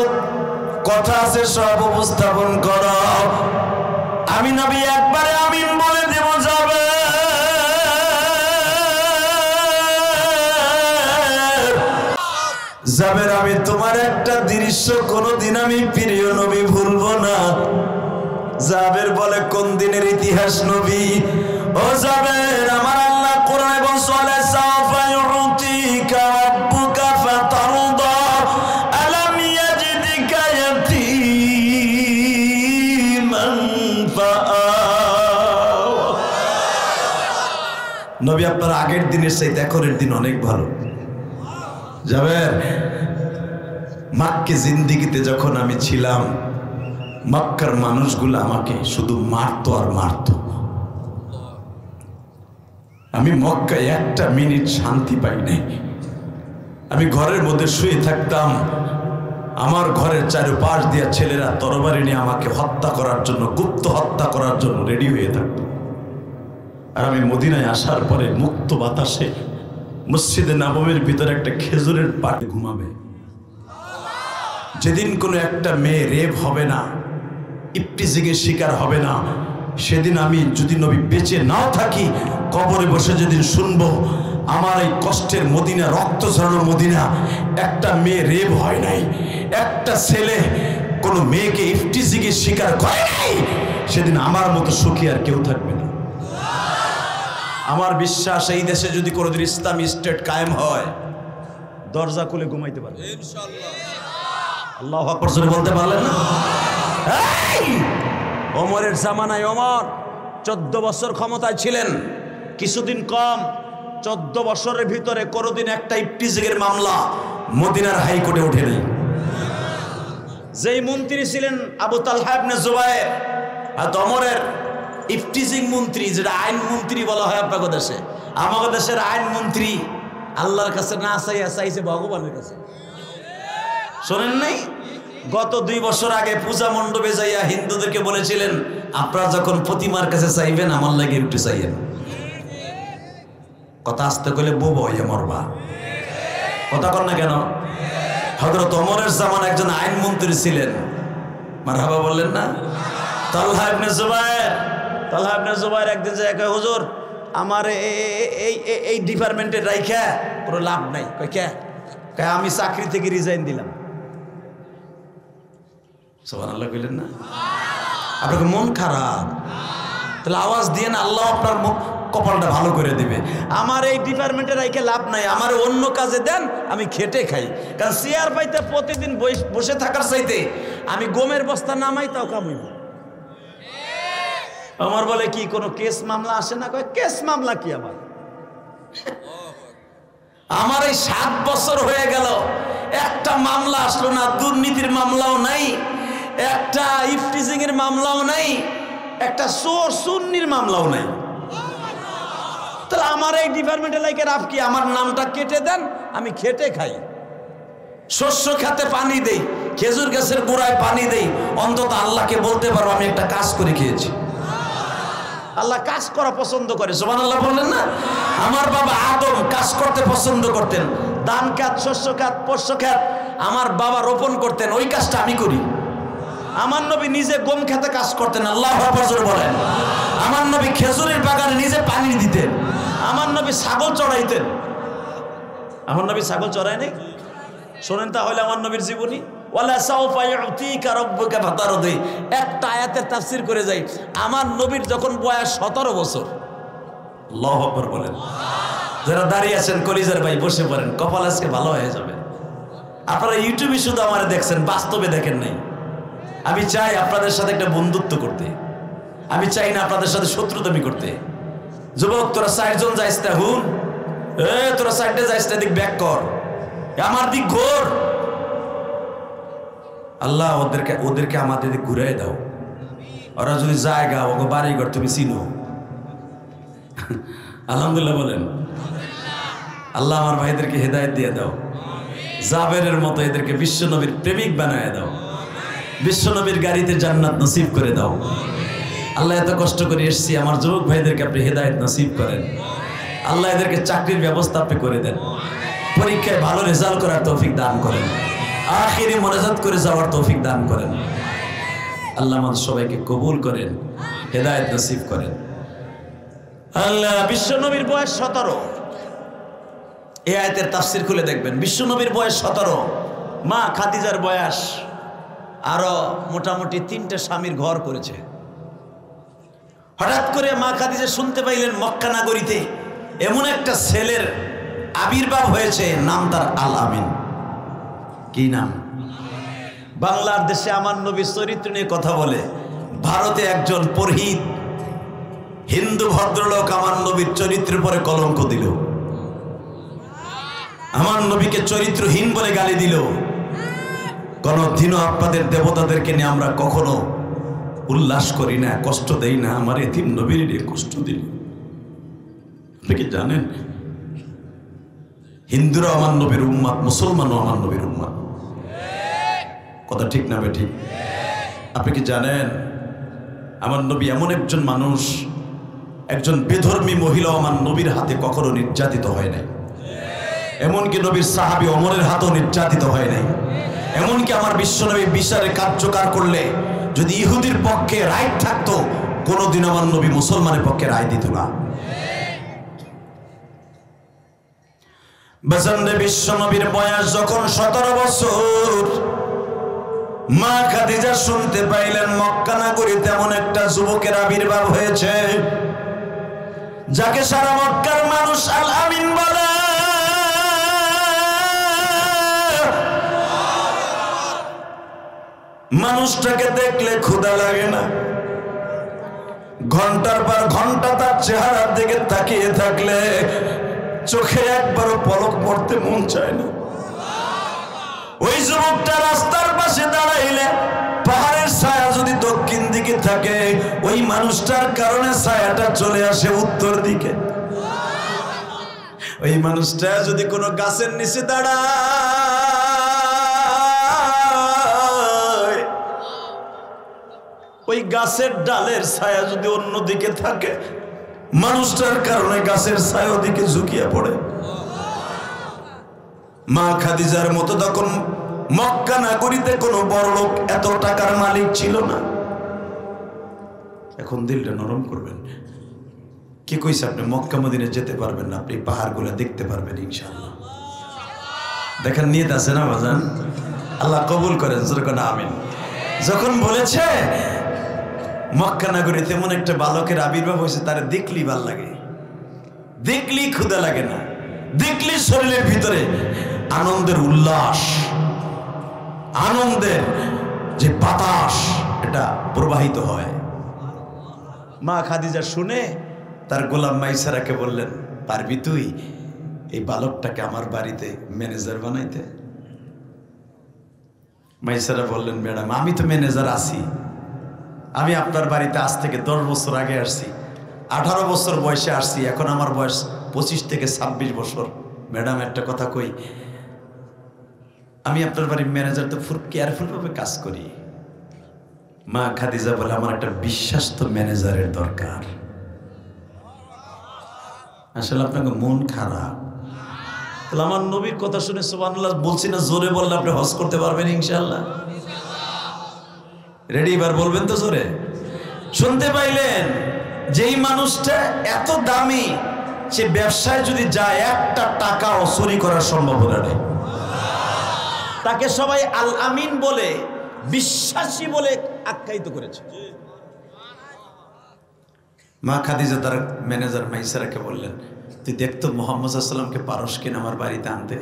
[SPEAKER 3] কথা আছে সব উপস্থাপন করো, আমি নবী একবারে আমিন বলে দেব যাবে। জাবের আমি তোমার একটা দৃশ্য কোনদিন আমি প্রিয় নবী ভুলবো না। জাবের বলে, কোন দিনের ইতিহাস নবী? ও জাবের, আমার আল্লাহ কোরআনে বলছে, সাওফা ইউতিকা রাব্বুকা ফাতারদা আলাম ইয়াজিদকা ইয়াতীমান ফাআওয়া। নবী আপনার আগের দিনের চাইতে এখনের দিন অনেক ভালো। জাবের, মক্কে জিন্দিগিতে যখন আমি ছিলাম, মক্কার মানুষগুলো আমাকে শুধু মারতো আর মারতো। আমি মক্কায় একটা মিনিট শান্তি পাই নাই। আমি ঘরের মধ্যে শুয়ে থাকতাম, আমার ঘরের চারপাশ দিয়ে ছেলেরা তরবারি নিয়ে আমাকে হত্যা করার জন্য, গুপ্ত হত্যা করার জন্য রেডি হয়ে থাকতো। আর আমি মদিনায় আসার পরে মুক্ত বাতাসে মসজিদে নববীর ভিতরে একটা খেজুরের পাটে ঘুমাবে। যেদিন কোনো একটা মেয়ে রেপ হবে না, ইফটিজিংয়ের শিকার হবে না, সেদিন আমি যদি নবী বেঁচে নাও থাকি, কবরে বসে যেদিন শুনবো আমার এই কষ্টের মদিনা, রক্ত ঝরানো মদিনা, একটা মেয়ে রেপ হয় নাই, একটা ছেলে কোনো মেয়েকে ইফটিজিংয়ের শিকার করে নাই, সেদিন আমার মতো সুখী আর কেউ থাকবে না। আমার বিশ্বাস এই দেশে যদি কোনোদিন ইসলামী স্টেট কায়েম হয়, দরজা খুলে ঘুমাইতে পারবে ইনশাআল্লাহ। আল্লাহু আকবার জোরে বলতে পারলেন না? ওমরের জামানায় ওমর 14 বছর ক্ষমতায় ছিলেন, কিছুদিন কম, 14 বছরের ভিতরে কোনোদিন একটা ইফটিজিংয়ের মামলা মদিনার হাইকোর্টে ওঠেনি। যেই মন্ত্রী ছিলেন আবু তালহা ইবনে জুবায়ের, আর ওমরের ইফটিজিং মন্ত্রী, যেটা আইন মন্ত্রী বলা হয় আপনাদের দেশে, আমাদের দেশের আইন মন্ত্রী আল্লাহর কাছে না চাইয়া চাইছে ভগবানের কাছে। শোনেন নাই? গত 2 বছর আগে পূজা মণ্ডপে যাইয়া হিন্দুদেরকে বলেছিলেন, আপনারা যখন প্রতিমার কাছে চাইবেন আমার লাগে একটু চাইয়েন। কথা আসতে কইলে বউ হইয়া মরবা, কথা কর না কেন? হযরত ওমরের জামানায় একজন আইনমন্ত্রী ছিলেন, মারহাবা বললেন না? তালহা ইবনে জুবায়ের একদিন যায় কয়, হুজুর আমার এই ডিপার্টমেন্টে রাইখা কোনো লাভ নাই। কয় আমি চাকরি থেকে রিজাইন দিলাম। সুবহানাল্লাহ কইলেন না? আপনাকে মন খারাপ, তাহলে আওয়াজ দিয়ে না, আল্লাহ আপনার কপালটা ভালো করে দিবে। আমার এই ডিপার্টমেন্টে রাইখে লাভ নাই, আমার অন্য কাজে দেন, আমি খেটে খাই। কারণ চেয়ার পাইতে প্রতিদিন বসে থাকার চাইতে আমি গমের বস্তা নামাই তাও কামাইব। আমার বলে কি কোনো কেস মামলা আসে না? কয় কেস মামলা কি আমার এই 7 বছর হয়ে গেল একটা মামলা আসলো না, দুর্নীতির মামলাও নাই, একটা ইফটিজিং এর মামলাও নাই, একটা চোর সুন্নির মামলাও নাই। তাহলে আমার এই ডিপার্টমেন্টে লাইকে রাফ কি? আমার নামটা কেটে দেন, আমি খেটে খাই, শস্য খাতে পানি দেই, খেজুর গাছের গোড়ায় পানি দেই, অন্তত আল্লাহকে বলতে পারবো আমি একটা কাজ করে খেয়েছি। আল্লাহ কাজ করা পছন্দ করে, সুবহানাল্লাহ বললেন না? আমার বাবা আদম কাজ করতে পছন্দ করতেন, ধান খাত, শস্য খাত, পোষ্য খাত আমার বাবা রোপণ করতেন, ওই কাজটা আমি করি। আমার নবী নিজে গম খেতে কাজ করতেন, আল্লাহু আকবার জোরে বলেন। আমার নবী খেজুরের বাগানে নিজে পানি দিতেন, আমার নবী ছাগল চড়াইতেন। আমার নবী ছাগল চড়ায় নাই? শোনেন তাহলে আমার নবীর জীবনী। ওয়ালা সাউফা ইউতিকা রাব্বুকা ফাতারদি, একটা আয়াতের তাফসীর করে যাই। আমার নবীর যখন বয়স 17 বছর, আল্লাহু আকবার বলেন। যারা দাঁড়িয়ে আছেন কলিজার ভাই বসে পড়েন, কপাল আজকে ভালো হয়ে যাবে। আপনারা ইউটিউবে শুধু আমারে দেখছেন, বাস্তবে দেখেন নাই। আমি চাই আপনাদের সাথে একটা বন্ধুত্ব করতে, আমি চাই না আপনাদের সাথে শত্রুতামি করতে। যুবক তোরা 4 জন যাইস না, হুন তোরা 4টে যাইস না, দিক ব্যাক কর, আমার দিক ঘোর। আল্লাহ ওদেরকে আমাদের দিক ঘুরাই দাও। ওরা যদি জায়গা ওকে বাড়িঘর তুমি চিনো, আলহামদুলিল্লাহ বলেন। আল্লাহ আমার ভাইদেরকে হেদায়েত দিয়ে দাও, জাবেরের মতো এদেরকে বিশ্বনবীর প্রেমিক বানায় দাও, বিশ্বনবীর গাড়িতে জান্নাত নসিব করে দাও। আল্লাহ এত কষ্ট করে এসেছি, আমার যুবক ভাইদেরকে আপনি হেদায়েত নসিব করেন। আল্লাহ এদেরকে চাকরির ব্যবস্থা আপনি করে দেন, পরীক্ষায় ভালো রেজাল্ট করার তৌফিক দান করেন, আখিরে মোনাজাত করে যাওয়ার তৌফিক দান করেন। আল্লাহ আমাদের সবাইকে কবুল করেন, হেদায়েত নসিব করেন। আল্লাহ বিশ্বনবীর বয়স 17, এই আয়াতের তাফসীর খুলে দেখবেন। বিশ্বনবীর বয়স 17, মা খাদিজার বয়স আরো মোটামুটি 3টে স্বামীর ঘর করেছে। হঠাৎ করে মা খাদিজা শুনতে পাইলেন মক্কা নগরীতে এমন একটা ছেলের আবির্ভাব হয়েছে, নাম তার আল আমিন। কি নাম? বাংলার দেশে আমার নবীর চরিত্র নিয়ে কথা বলে, ভারতে একজন পুরোহিত হিন্দু ভদ্রলোক আমার নবীর চরিত্রের পরে কলঙ্ক দিল, আমার নবীকে চরিত্রহীন বলে গালি দিল। কোনদিনও আপনাদের দেবতাদেরকে নিয়ে আমরা কখনো উল্লাস করি না, কষ্ট দেই না, আমার এতিম নবীর নিয়ে কষ্ট দিল। আপনি কি জানেন হিন্দুরা আমার নবীর উম্মত, মুসলমানও আমার নবীর উম্মত? কথা ঠিক না ঠিক? আপনি কি জানেন আমার নবী এমন একজন মানুষ, একজন বেধর্মী মহিলাও আমার নবীর হাতে কখনো নির্যাতিত হয় নাই। এমনকি নবীর সাহাবী ওমরের হাতেও নির্যাতিত হয় নাই। এমনকি আমার বিশ্বনবী বিচারে কার্যকর করলে যদি ইহুদির পক্ষে রায় থাকতো, কোনোদিন আমার নবী মুসলমানের পক্ষে রায় দিত না। বিশ্বনবীর বয়স যখন 17 বছর, মা খাদিজা শুনতে পাইলেন মক্কা নগরীতে এমন একটা যুবকের আবির্ভাব হয়েছে, যাকে সারা মক্কার মানুষ আল আমিন বলে। মানুষটাকে দেখলে ক্ষুধা লাগে না, ঘন্টার পর ঘন্টা তার চেহারার দিকে তাকিয়ে থাকলে চোখে একবারও পলক পড়তে মন চায় না। ওই যুবকটা রাস্তার পাশে দাঁড়াইলে পাহাড়ের ছায়া যদি দক্ষিণ দিকে থাকে, ওই মানুষটার কারণে ছায়াটা চলে আসে উত্তর দিকে। ওই মানুষটা যদি কোনো গাছের নিচে দাঁড়ায়,
[SPEAKER 1] ওই গাছের ডালের ছায়া যদি অন্যদিকে থাকে, মানুষটার কারণে গাছের ছায়া ওদিকে ঝুঁকিয়ে পড়ে। মা খাদিজার মতো তখন মক্কা নগরীতে কোনো বড়লোক এত টাকার মালিক ছিল না। এখন দিলটা নরম করবেন। কি কইছে আপনি মক্কা মদিনে যেতে পারবেন না, আপনি পাহাড়গুলো দেখতে পারবেন ইনশাআল্লাহ। দেখেন নিয়ত আছে না বাজান? আল্লাহ কবুল করেন, যেরকম আমিন। যখন বলেছে মক্কা নগরীতে এমন একটা বালকের আবির্ভাব হয়েছে, তার দেখলি ভাল লাগে, দেখলি ক্ষুধা লাগে না, দেখলি শরীরের ভিতরে আনন্দের উল্লাস, আনন্দের যে বাতাস এটা প্রবাহিত হয়। মা খাদিজা শুনে তার গোলাম মাইসারাকে বললেন, পারবি তুই এই বালকটাকে আমার বাড়িতে ম্যানেজার বানাইতে? মাইসারা বললেন, ম্যাডাম আমি তো ম্যানেজার আছি, আমি আপনার বাড়িতে আজ থেকে 10 বছর আগে আসছি, 18 বছর বয়সে আসছি, এখন আমার বয়স 25 থেকে 26 বছর। ম্যাডাম একটা কথা কই, আমি আপনার বাড়ির ম্যানেজার তো খুব কেয়ারফুল ভাবে কাজ করি। মা খাদিজা বলে, আমার একটা বিশ্বাস্ত ম্যানেজারের দরকার। আসলে আপনাকে মন খারাপ, তাহলে আমার নবীর কথা শুনে সুবহানাল্লাহ বলছি না, জোরে বললে আপনি হজ করতে পারবেন ইনশাআল্লাহ। রেডি? এবার বলবেন তো জোরে। শুনতে পাইলেন? যেই মানুষটা এত দামি, সে ব্যবসায় যদি যায় একটা টাকাও চুরি করার সম্ভাবনা নেই। তাকে সবাই আল আমিন বলে, বিশ্বাসী বলে আখ্যায়িত করেছে। মা খাদিজা তার ম্যানেজার মাইসারাকে বললেন, তুই দেখতো মুহাম্মদ সাল্লাল্লাহু আলাইহি ওয়াসাল্লামকে পারস কিনা আমার বাড়িতে আনতে?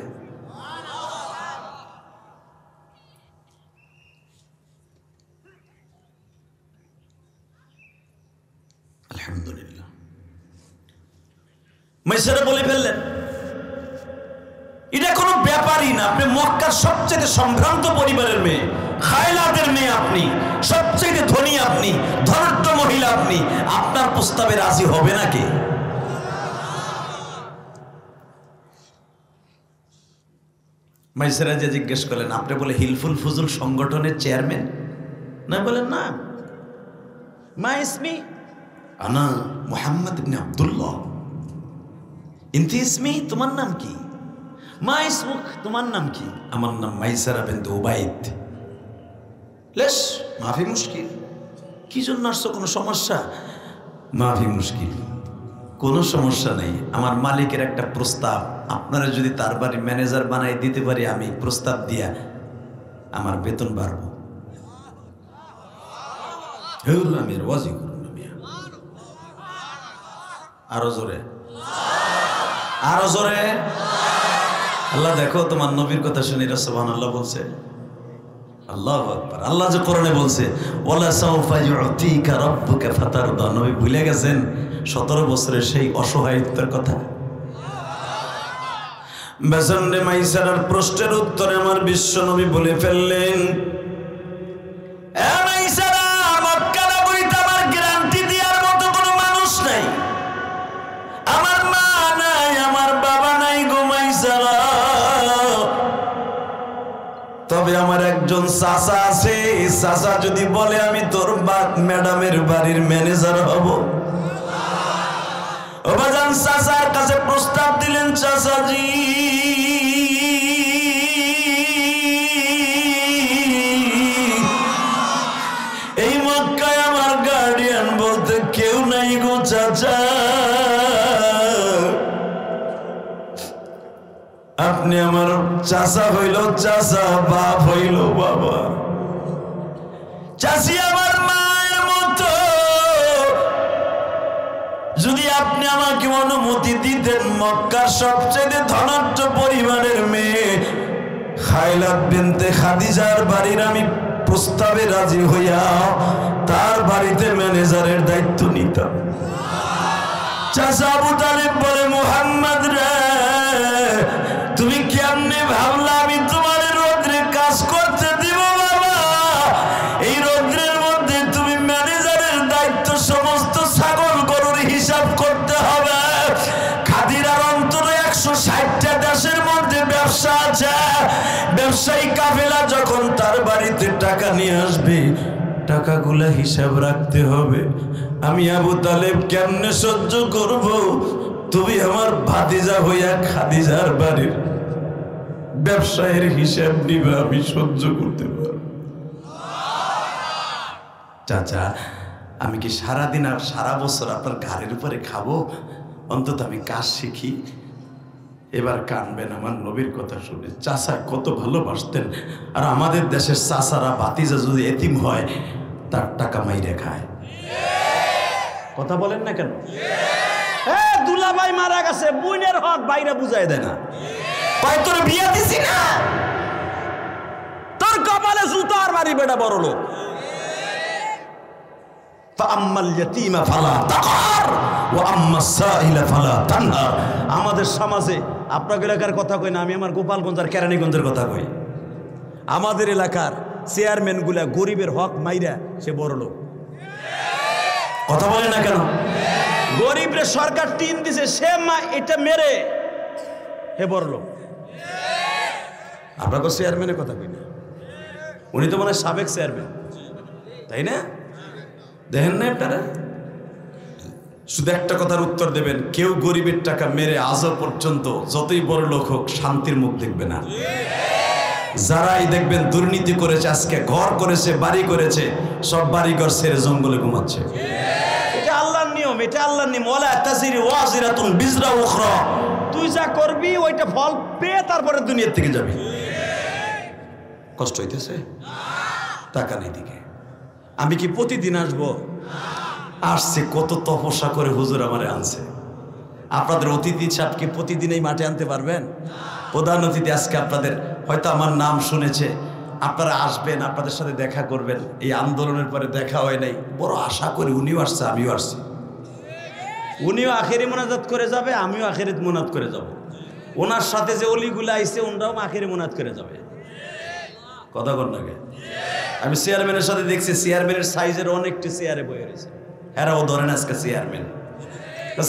[SPEAKER 1] আলহামদুলিল্লাহ। মাইসারা বলে ফেললেন, এটা কোনো ব্যাপারই না, আপনি মক্কার সবচেয়ে সম্ভ্রান্ত পরিবারের মেয়ে, খায়লাদের মেয়ে, আপনি সবচেয়ে ধনী, আপনি ধনাঢ্য মহিলা, আপনি আপনার প্রস্তাবে রাজি হবে নাকি? মাইসারা যে জিজ্ঞেস করলেন, আপনি বলে হিলফুল ফুজুল সংগঠনের চেয়ারম্যান? না, বলেন না, মা ইসমি আনা মুহাম্মদ ইবনে আব্দুল্লাহ, ইনতি ইসমি, তোমার নাম কি? মা ইসমুক, তোমার নাম কি? আমার নাম মাইসারা বিনতে উবাইদ। লেশ মাফি মুশকিল। কি জন্য আসছো, কোনো সমস্যা? মাফি মুশকিল, কোনো সমস্যা নেই। আমার মালিকের একটা প্রস্তাব, আপনারা যদি তার বাড়ি ম্যানেজার বানাই দিতে পারি, আমি প্রস্তাব দিয়া আমার বেতন বাড়বো। আমি ওয়াজি করুন, আরো জোরে, আরো জোরে। আল্লাহ দেখো, তোমার নবীর কথা শুনি সুবহানাল্লাহ বলছে। আল্লাহু আকবার। আল্লাহ যে কোরআনে বলছে, ওয়ালা সাউফা ইউতিকা রাব্বুকা ফাতারদা, নবী ভুলে গেছেন 17 বছরের সেই অসহায়ত্বের কথা। বেজন্ডে মাইসারার প্রশ্নের উত্তরে আমার বিশ্ব নবী বলে ফেললেন, এ মাইসারা, মক্কা নগরীতে আমার গ্যারান্টি দেওয়ার মতো কোনো মানুষ নাই, আমার মা নাই, আমার বাবা নাই গো মাইসারা, তবে আমার একজন চাচা আছে। চাচা যদি বলে আমি তোর ম্যাডামের বাড়ির ম্যানেজার হব, ও বাজান চাচার কাছে প্রস্তাব দিলেন, চাচাজি এই মক্কায় আমার গার্ডিয়ান বলতে কেউ নাই গো চাচা, আপনি আমার চাচা হইল চাচা, বাপ হইল বাবা, চাচি আমার মায়ের মতো। যদি আপনি আমাকে অনুমতি দিতেন, মক্কার সবচেয়ে ধনাঢ্য পরিবারের মেয়ে খায়লাত বিনতে খাদিজার বাড়ির আমি প্রস্তাবে রাজি হইয়া তার বাড়িতে ম্যানেজারের দায়িত্ব নিতাম। চাচা আবু তালিব বলে, মুহাম্মদ রে, তুমি কেমনে ভাবলা আমি তোমার রৌদ্রে কাজ করতে দিব? বাবা, এই রৌদ্রের মধ্যে তুমি ম্যানেজারের দায়িত্ব, সমস্ত ছাগল গরুর হিসাব করতে হবে। খাদিরার অন্তরে 160টা দেশের মধ্যে ব্যবসা আছে। ব্যবসায়ী কাফেলা যখন তার বাড়িতে টাকা নিয়ে আসবে, টাকা টাকাগুলা হিসাব রাখতে হবে। আমি আবু তালেব কেমনে সহ্য করব? তুমি আমার ভাতিজা হইয়া খাদিজার বাড়ির ব্যবসায়ের হিসাব নিবা, আমি সহ্য করতে পারব? চাচা, আমি কি সারাদিন আর সারা বছর আপনার ঘাড়ের উপরে খাবো? অন্তত আমি কাজ শিখি। এবার কানবেন আমার নবীর কথা শুনে। চাচা কত ভালোবাসতেন। আর আমাদের দেশের চাচারা ভাতিজা যদি এতিম হয় তার টাকা মাইরে খায়। কথা বলেন না কেন? হ্যাঁ, দুলাভাই মারা গেছে, বোনের হক বাইরে বুঝাই দেয় না। তোর বিয়া দিছি না, তোর কপালে জুতার বাড়ি, বেটা বড় লোক। আমাদের সমাজে, আপনার এলাকার কথা কই না, আমি আমার গোপালগঞ্জ আর কেরানীগঞ্জের কথা কই। আমাদের এলাকার চেয়ারম্যান গুলা গরিবের হক মাইরা সে বড় লোক। কথা বলে না কেন? গরিবরে সরকার টিন দিছে, সে এটা মেরে হে বড় লোক। আপনাকে চেয়ারম্যানের কথা কই না, উনি তো মনে হয় সাবেক চেয়ারম্যান, তাই না? দেখেন না আপনারা? শুধু একটা কথার উত্তর দেবেন, কেউ গরিবের টাকা মেরে আজও পর্যন্ত যতই বড় লোক হোক শান্তির মুখ দেখবে না। যারাই দেখবেন দুর্নীতি করেছে, আজকে ঘর করেছে, বাড়ি করেছে, সব বাড়ি ঘর ছেড়ে জঙ্গলে ঘুমাচ্ছে। এটা আল্লাহর নিয়ম, এটা আল্লাহর নিয়ম। ওয়ালা তাজিরু ওয়াজিরাতুন বিজরা উখরা। তুই যা করবি ওইটা ফল পেয়ে তারপরে দুনিয়ার থেকে যাবি। কষ্ট হইতেছে? টাকা নেই দিকে। আমি কি প্রতিদিন আসবো? আসছে, কত তপস্যা করে হুজুর আমারে আনছে। আপনাদের অতিথি সাহেব কি প্রতিদিন এই মাঠে আনতে পারবেন? প্রধান অতিথি আজকে আপনাদের হয়তো আমার নাম শুনেছে, আপনারা আসবেন, আপনাদের সাথে দেখা করবেন। এই আন্দোলনের পরে দেখা হয় নাই, বড় আশা করি উনিও আসছে, আমিও আসছি। উনিও আখেরি মোনাজাত করে যাবে, আমিও আখেরি মোনাজাত করে যাব। ওনার সাথে যে অলিগুলো আইছে ওনারাও আখেরি মোনাজাত করে যাবে। কথা বল না? আমি চেয়ারম্যানের সাথে দেখছি, চেয়ারম্যানের সাইজের অনেকটি চেয়ারে বয়ে রয়েছে। এরাও ধরেন আজকে চেয়ারম্যান।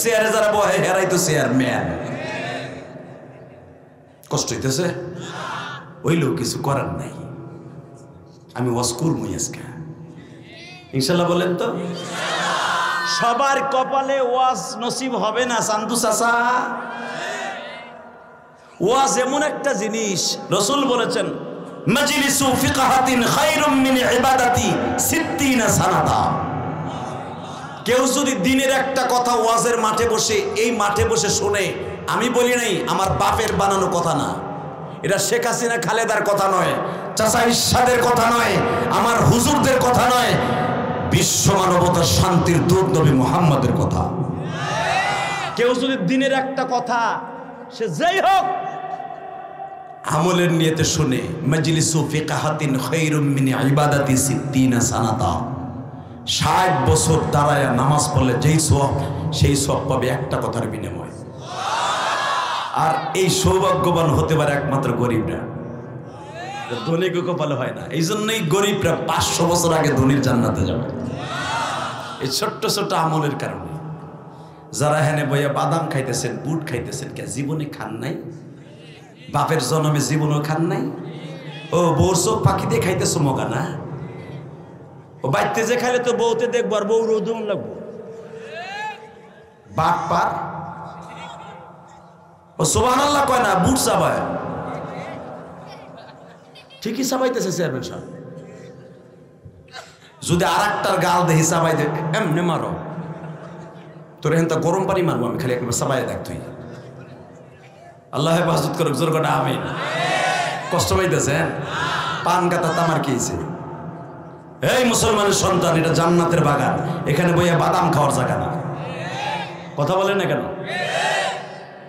[SPEAKER 1] চেয়ারে যারা বহে এরাই তো চেয়ারম্যান। কষ্ট হইতেছে? ওইলেও কিছু করার নাই। আমি ওয়াজকুর মুই আজকে ইনশাল্লাহ। বলেন তো, সবার কপালে ওয়াজ নসিব হবে না চান্দু চাচা। ওয়াজ এমন একটা জিনিস, রাসূল বলেছেন মাজলিসু ফিকহাতিন খায়রুম মিন ইবাদাতি 60 সানাতা। কেউ যদি দিনের একটা কথা ওয়াজের মাঠে বসে, এই মাঠে বসে শুনে, আমি বলি নাই, আমার বাপের বানানো কথা না, এটা শেখ হাসিনা খালেদার কথা নয়, চাচা ইরশাদের কথা নয়, আমার হুজুরদের কথা নয়, বিশ্ব মানবতার শান্তির দূত নবী মুহাম্মদের কথা। কেউ যদি দিনের একটা কথা, সে যেই হোক, আমলের নিয়তে শুনে, মাজলিসু ফিকহাতিন খায়রুম মিন ইবাদাতি 60 সানাতা, 60 বছর দাঁড়ায় নামাজ পড়লে যেই সওয়াব, সেই সওয়াব পাবে একটা কথার বিনিময়ে। আর এই সৌভাগ্যবান হতে পারে একমাত্র গরিবরা, ধনীকে কপালে হয় না। এই জন্যই গরিবরা 500 বছর আগে ধনীর জান্নাতে যাবে, এই ছোট্ট ছোট্ট আমলের কারণে। যারা হেনে বইয়া বাদাম খাইতেছেন, বুট খাইতেছেন, কে জীবনে খান নাই? বাপের জন্মে জীবনও খান নাই? ও বউর চোখ পাখি দিয়ে খাইতেছো মগা না? ও বাইতে যে খাইলে তো বউতে দেখবো, আর বউ রোদন লাগবো। বাপ পার ও সুবহানাল্লাহ কয় না, বুট চাবায়। ঠিকই চাবাইতেছে চেয়ারম্যান সাহেব। যদি আর একটার গাল দেখি চাবাই দেখ, এমনি মারো তোর হেন তা গরম পানি মারবো আমি, খালি একবার চাবাই দেখ তুই। আল্লাহ হেফাজত করুক, জোর কটা আমিন। কষ্ট পাইতেছেন? পান কাটা তামার খেয়েছে। এই মুসলমানের সন্তান, এটা জান্নাতের বাগান, এখানে বইয়া বাদাম খাওয়ার জায়গা না। কথা বলেন না কেন?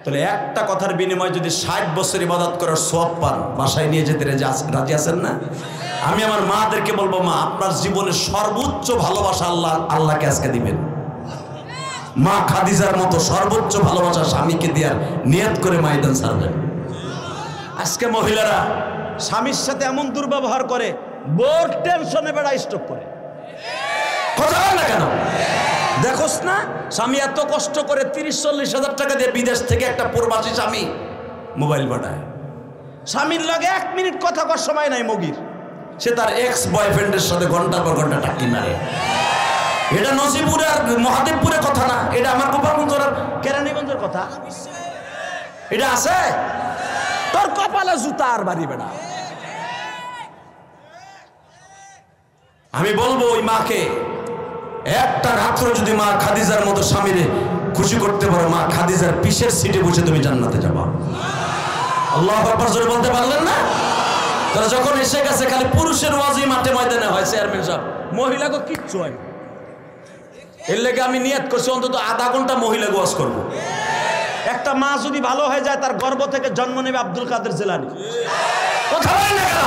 [SPEAKER 1] তাহলে একটা কথার বিনিময়ে যদি 60 বছর ইবাদত করার সওয়াব পান, বাসায় নিয়ে যেতে রাজি আছেন না? আমি আমার মাদেরকে বলবো, মা আপনার জীবনের সর্বোচ্চ ভালোবাসা আল্লাহকে আজকে দিবেন। মা খাদিজার মতো সর্বোচ্চ ভালোবাসা স্বামীকে দেওয়ার নিয়ত করে ময়দান ছাড়বেন। আজকে মহিলারা স্বামীর সাথে এমন দুর্ব্যবহার করে, বোর টেনশনে বেড়া স্ট্রোক করে। কথা হয় না কেন? দেখোস না, স্বামী এত কষ্ট করে 30-40 হাজার টাকা দিয়ে বিদেশ থেকে একটা প্রবাসী স্বামী মোবাইল পাঠায়, স্বামীর লগে 1 মিনিট কথা কর সময় নাই মগির।
[SPEAKER 3] সে তার এক্স বয়ফ্রেন্ডের সাথে ঘন্টার পর ঘন্টা টাক্কি মারে। এটা নজিপুরে আর মহাদেবপুরের কথা না, এটা আমার গোপালগঞ্জ আর কেরানীগঞ্জের কথা। এটা আছে তোর কপালে জুতা আর বাড়ি বেড়া। আমি বলবো ওই মাকে, একটা রাত্র যদি মা খাদিজার মতো স্বামীরে খুশি করতে পারো, মা খাদিজার পিসের সিটে বসে তুমি জান্নাতে যাবা। আল্লাহু আকবার জোরে বলতে পারলেন না? তারা যখন এসে গেছে খালি পুরুষের ওয়াজি মাঠে ময়দানে হয়, চেয়ারম্যান সাহেব, মহিলাকে কিচ্ছু হয়। এর লেগে আমি নিয়ত করছি অন্তত আধা ঘন্টা মহিলা ওয়াজ করবো। একটা মা যদি ভালো হয়ে যায়, তার গর্ভ থেকে জন্ম নেবে আব্দুল কাদের জিলানী। কথা বলেন না কেন?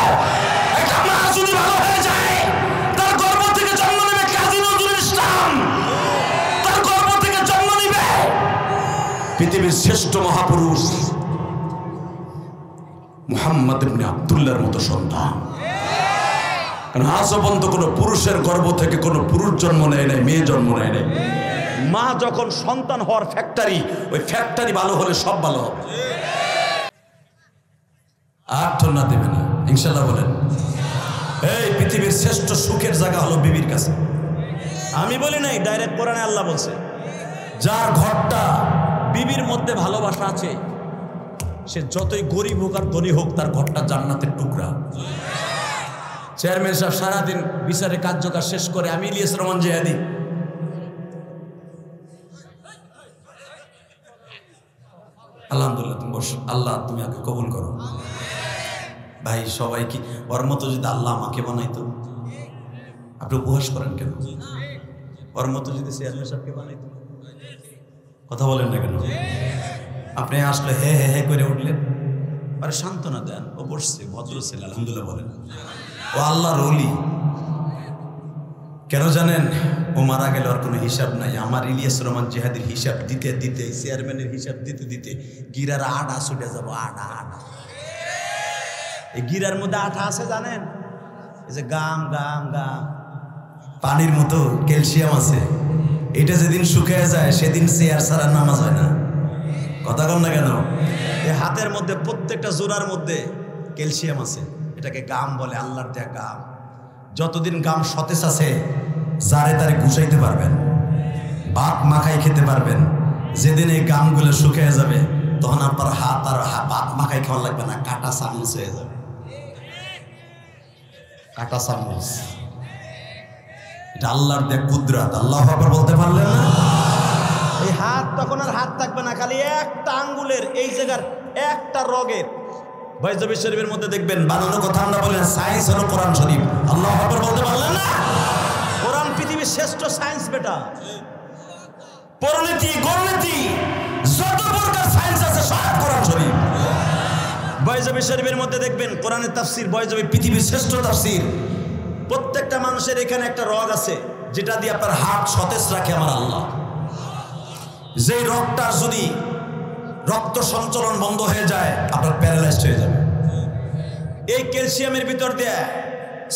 [SPEAKER 3] একটা মা যদি ভালো হয়ে যায়, তার গর্ভ থেকে জন্ম নেবে কাজী নজরুল ইসলাম, তার গর্ভ থেকে জন্ম নেবে পৃথিবীর শ্রেষ্ঠ মহাপুরুষ মুহাম্মদ ইবনে আব্দুল্লাহর মতো সন্তান। কারণ আজ পর্যন্ত কোনো পুরুষের গর্ভ থেকে কোনো পুরুষ জন্ম নেয় নাই, মেয়ে জন্ম নেয় নাই। মা যখন সন্তান হওয়ার ফ্যাক্টরি, ওই ফ্যাক্টরি ভালো হলে সব ভালো হবে। আর ঠন্না দেবে না ইনশাল্লাহ বলেন। এই পৃথিবীর শ্রেষ্ঠ সুখের জায়গা হলো বিবির কাছে। আমি বলি নাই, ডাইরেক্ট কোরআনে আল্লাহ বলছে, যার ঘরটা বিবির মধ্যে ভালোবাসা আছে, সে যতই গরিব হোক আর ধনী হোক, তার ঘরটা জান্নাতের টুকরা। চেয়ারম্যান সাহেব সারাদিন বিচারে কার্যকর শেষ করে, আমি ইলিয়াস রহমান জিহাদি, আলহামদুলিল্লাহ তুমি বস, আল্লাহ তুমি আগে কবুল করো। ভাই সবাই কি ওর মতো যদি আল্লাহ আমাকে বানাইতো? আপনি উপহাস করেন কেন? ওর মতো যদি চেয়ারম্যান সাহেবকে বানাইতো? কথা বলেন না কেন? আপনি আসলে হে হে হে করে উঠলেন, আরে সান্ত্বনা দেন, ও বসছে, ভদ্র ছেলে, আলহামদুলিল্লাহ বলেন। ও আল্লাহর ওলি। কেন জানেন? ও মারা গেল আর কোনো হিসাব নাই। আমার ইলিয়াস রহমান জিহাদির হিসাব দিতে দিতে, চেয়ারম্যানের হিসাব দিতে দিতে গিরার আটা ছুটে যাবো। আটা আটা, এই গিরার মধ্যে আঠা আছে জানেন? এই যে গাম গাম গাম, পানির মতো ক্যালসিয়াম আছে। এটা যেদিন শুকিয়ে যায়, সেদিন চেয়ার ছাড়া নামাজ হয় না। কথা কন না কেন? এই হাতের মধ্যে প্রত্যেকটা জোড়ার মধ্যে ক্যালসিয়াম আছে, এটাকে গাম বলে, আল্লাহর দেয়া গাম। যতদিন গাম সতেজ আছে, যারে তারে গুছাইতে পারবেন, ভাত মাখাই খেতে পারবেন। যেদিন এই গামগুলো শুকিয়ে যাবে, তখন আপনার হাত আর ভাত মাখাই খাওয়া লাগবে না, কাটা চামচ হয়ে যাবে। কাটা চামচ, এটা আল্লাহর দেয়া কুদরত। আল্লাহু আকবার বলতে পারলেন না? এই হাত তখন আর হাত থাকবে না, খালি একটা আঙ্গুলের এই জায়গার একটা রগের। বাইজাবি শরীফের মধ্যে দেখবেন, বানানো কথা আমরা বলি না, সায়েন্স হলো কোরআন শরীফ। আল্লাহু আকবার বলতে পারলেন না? কোরআন পৃথিবীর শ্রেষ্ঠ সায়েন্স বেটা। পরিণতি গণনীতি যত প্রকার সায়েন্স আছে সব কোরআন শরীফ। বাইজাবি শরীফের মধ্যে দেখবেন কোরআনের তাফসীর, বাইজাবি পৃথিবীর শ্রেষ্ঠ তাফসীর। প্রত্যেকটা মানুষের এখানে একটা রগ আছে, যেটা দিয়ে আপনার হাত সতেজ রাখে আমার আল্লাহ। যেই রগটার যদি রক্ত সঞ্চালন বন্ধ হয়ে যায়, আপনার প্যারালাইজড হয়ে যাবে। এই ক্যালসিয়ামের ভিতর দিয়ে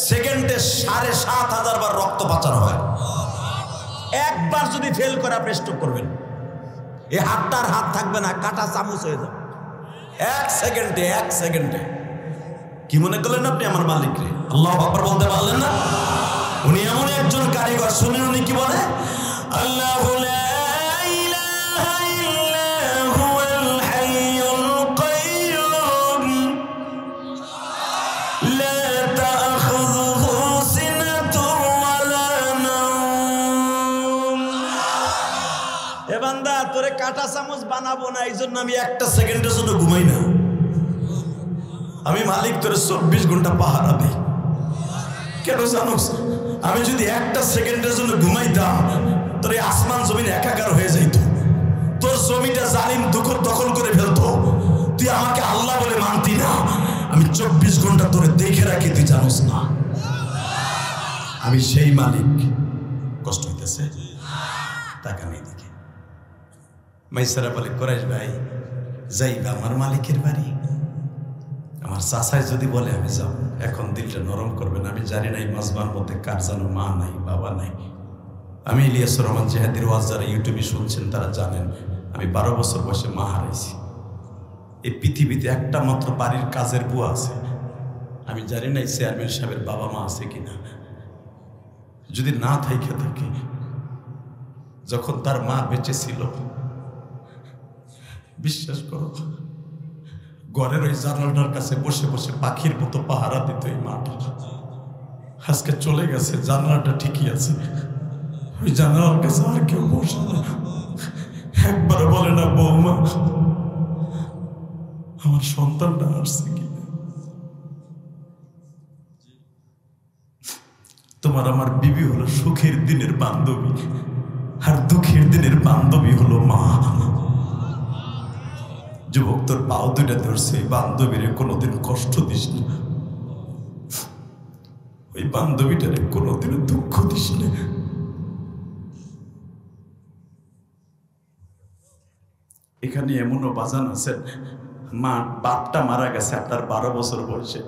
[SPEAKER 3] সেকেন্ডে ৭,৫০০ বার রক্ত পাচার হয়। একবার যদি ফেল করে আপনি স্ট্রোক করবেন। এই হাতটার হাত থাকবে না, কাটা চামচ হয়ে যাবে এক সেকেন্ডে। এক সেকেন্ডে কি মনে করলেন আপনি আমার মালিক রে? আল্লাহু আকবার বলতে পারলেন না? উনি এমন একজন কারিগর। শুনেন উনি কি বলে, আল্লাহু লা ইলাহা ইল্লা হুয়াল হাইয়ুল কাইয়্যুম লা তাখুযুহু সিনাতুন ওয়ালা নাওম। এ বান্দা, তোরে কাটা চামচ বানাবো না, এই জন্য আমি একটা সেকেন্ডের জন্য ঘুমাই না। আমি মালিক তোরে 24 ঘন্টা পাহারা দেই। কেন জানোস? আমি যদি একটা সেকেন্ডের জন্য ঘুমাইতাম, তোর এই আসমান জমিন একাকার হয়ে যাইত। তোর জমিটা জালিম দখল করে ফেলতো। তুই আমাকে আল্লাহ বলে মানতি না। আমি 24 ঘন্টা তোরে দেখে রাখি, তুই জানোস না? আমি সেই মালিক। কষ্ট হইতেছে? টাকা নেই দেখে মাইসারা বলে, কোরাইশ ভাই যাইবা আমার মালিকের বাড়ি? আমার চাচাই যদি বলে আমি যাব, এখন দিলটা নরম করবেন। আমি জানি না এই মাজমার মধ্যে কার যেন মা নাই, বাবা নাই। আমি ইলিয়াস রহমান জিহাদির ওয়াজ যারা ইউটিউবে শুনছেন তারা জানেন, আমি 12 বছর বয়সে মা হারাইছি। এই পৃথিবীতে একটা মাত্র বাড়ির কাজের বুয়া আছে।
[SPEAKER 1] আমি জানি না চেয়ারম্যান সাহেবের বাবা মা আছে কিনা। যদি না থাইকে থাকে, যখন তার মা বেঁচে ছিল, বিশ্বাস করো ঘরের ওই জানালাটার কাছে বসে বসে পাখির মতো পাহারা দিত এই মাটা। আজকে চলে গেছে, জানালাটা ঠিকই আছে, ওই জানালার কাছে আর কেউ বসে না। একবার বলে না বৌমা আমার সন্তানটা আসছে কি। তোমার আমার বিবি হলো সুখের দিনের বান্ধবী, আর দুঃখের দিনের বান্ধবী হলো মা। যুবক তোর পাও দুইটা ধরছে, বান্ধবীরে কোনোদিন কষ্ট দিস না, ওই বান্ধবীটারে কোনোদিন দুঃখ দিস না। এখানে এমনও বাজান আছেন, মা বাপটা মারা গেছে আপনার 12 বছর বয়সে,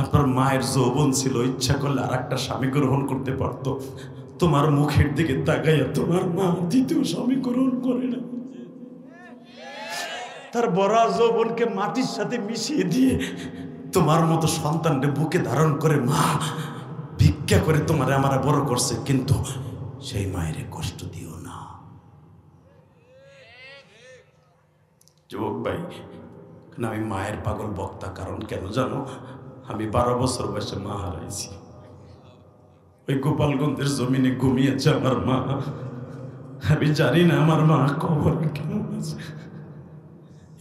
[SPEAKER 1] আপনার মায়ের যৌবন ছিল, ইচ্ছা করলে আর একটা স্বামী গ্রহণ করতে পারত। তোমার মুখের দিকে তাকাইয়া তোমার মা দ্বিতীয় স্বামী গ্রহণ করে না, তার বড় যৌবনকে মাটির সাথে মিশিয়ে দিয়ে তোমার মতো সন্তানকে বুকে ধারণ করে মা ভিক্ষা করে তোমার আমার বড় করছে। কিন্তু সেই মায়ের কষ্ট দিও না। যুবক ভাই, আমি মায়ের পাগল বক্তা, কারণ কেন জানো, আমি 12 বছর বয়সে মা হারাইছি। ওই গোপালগঞ্জের জমিনে ঘুমিয়েছে আমার মা। আমি জানি না আমার মা কবর কেমন আছে।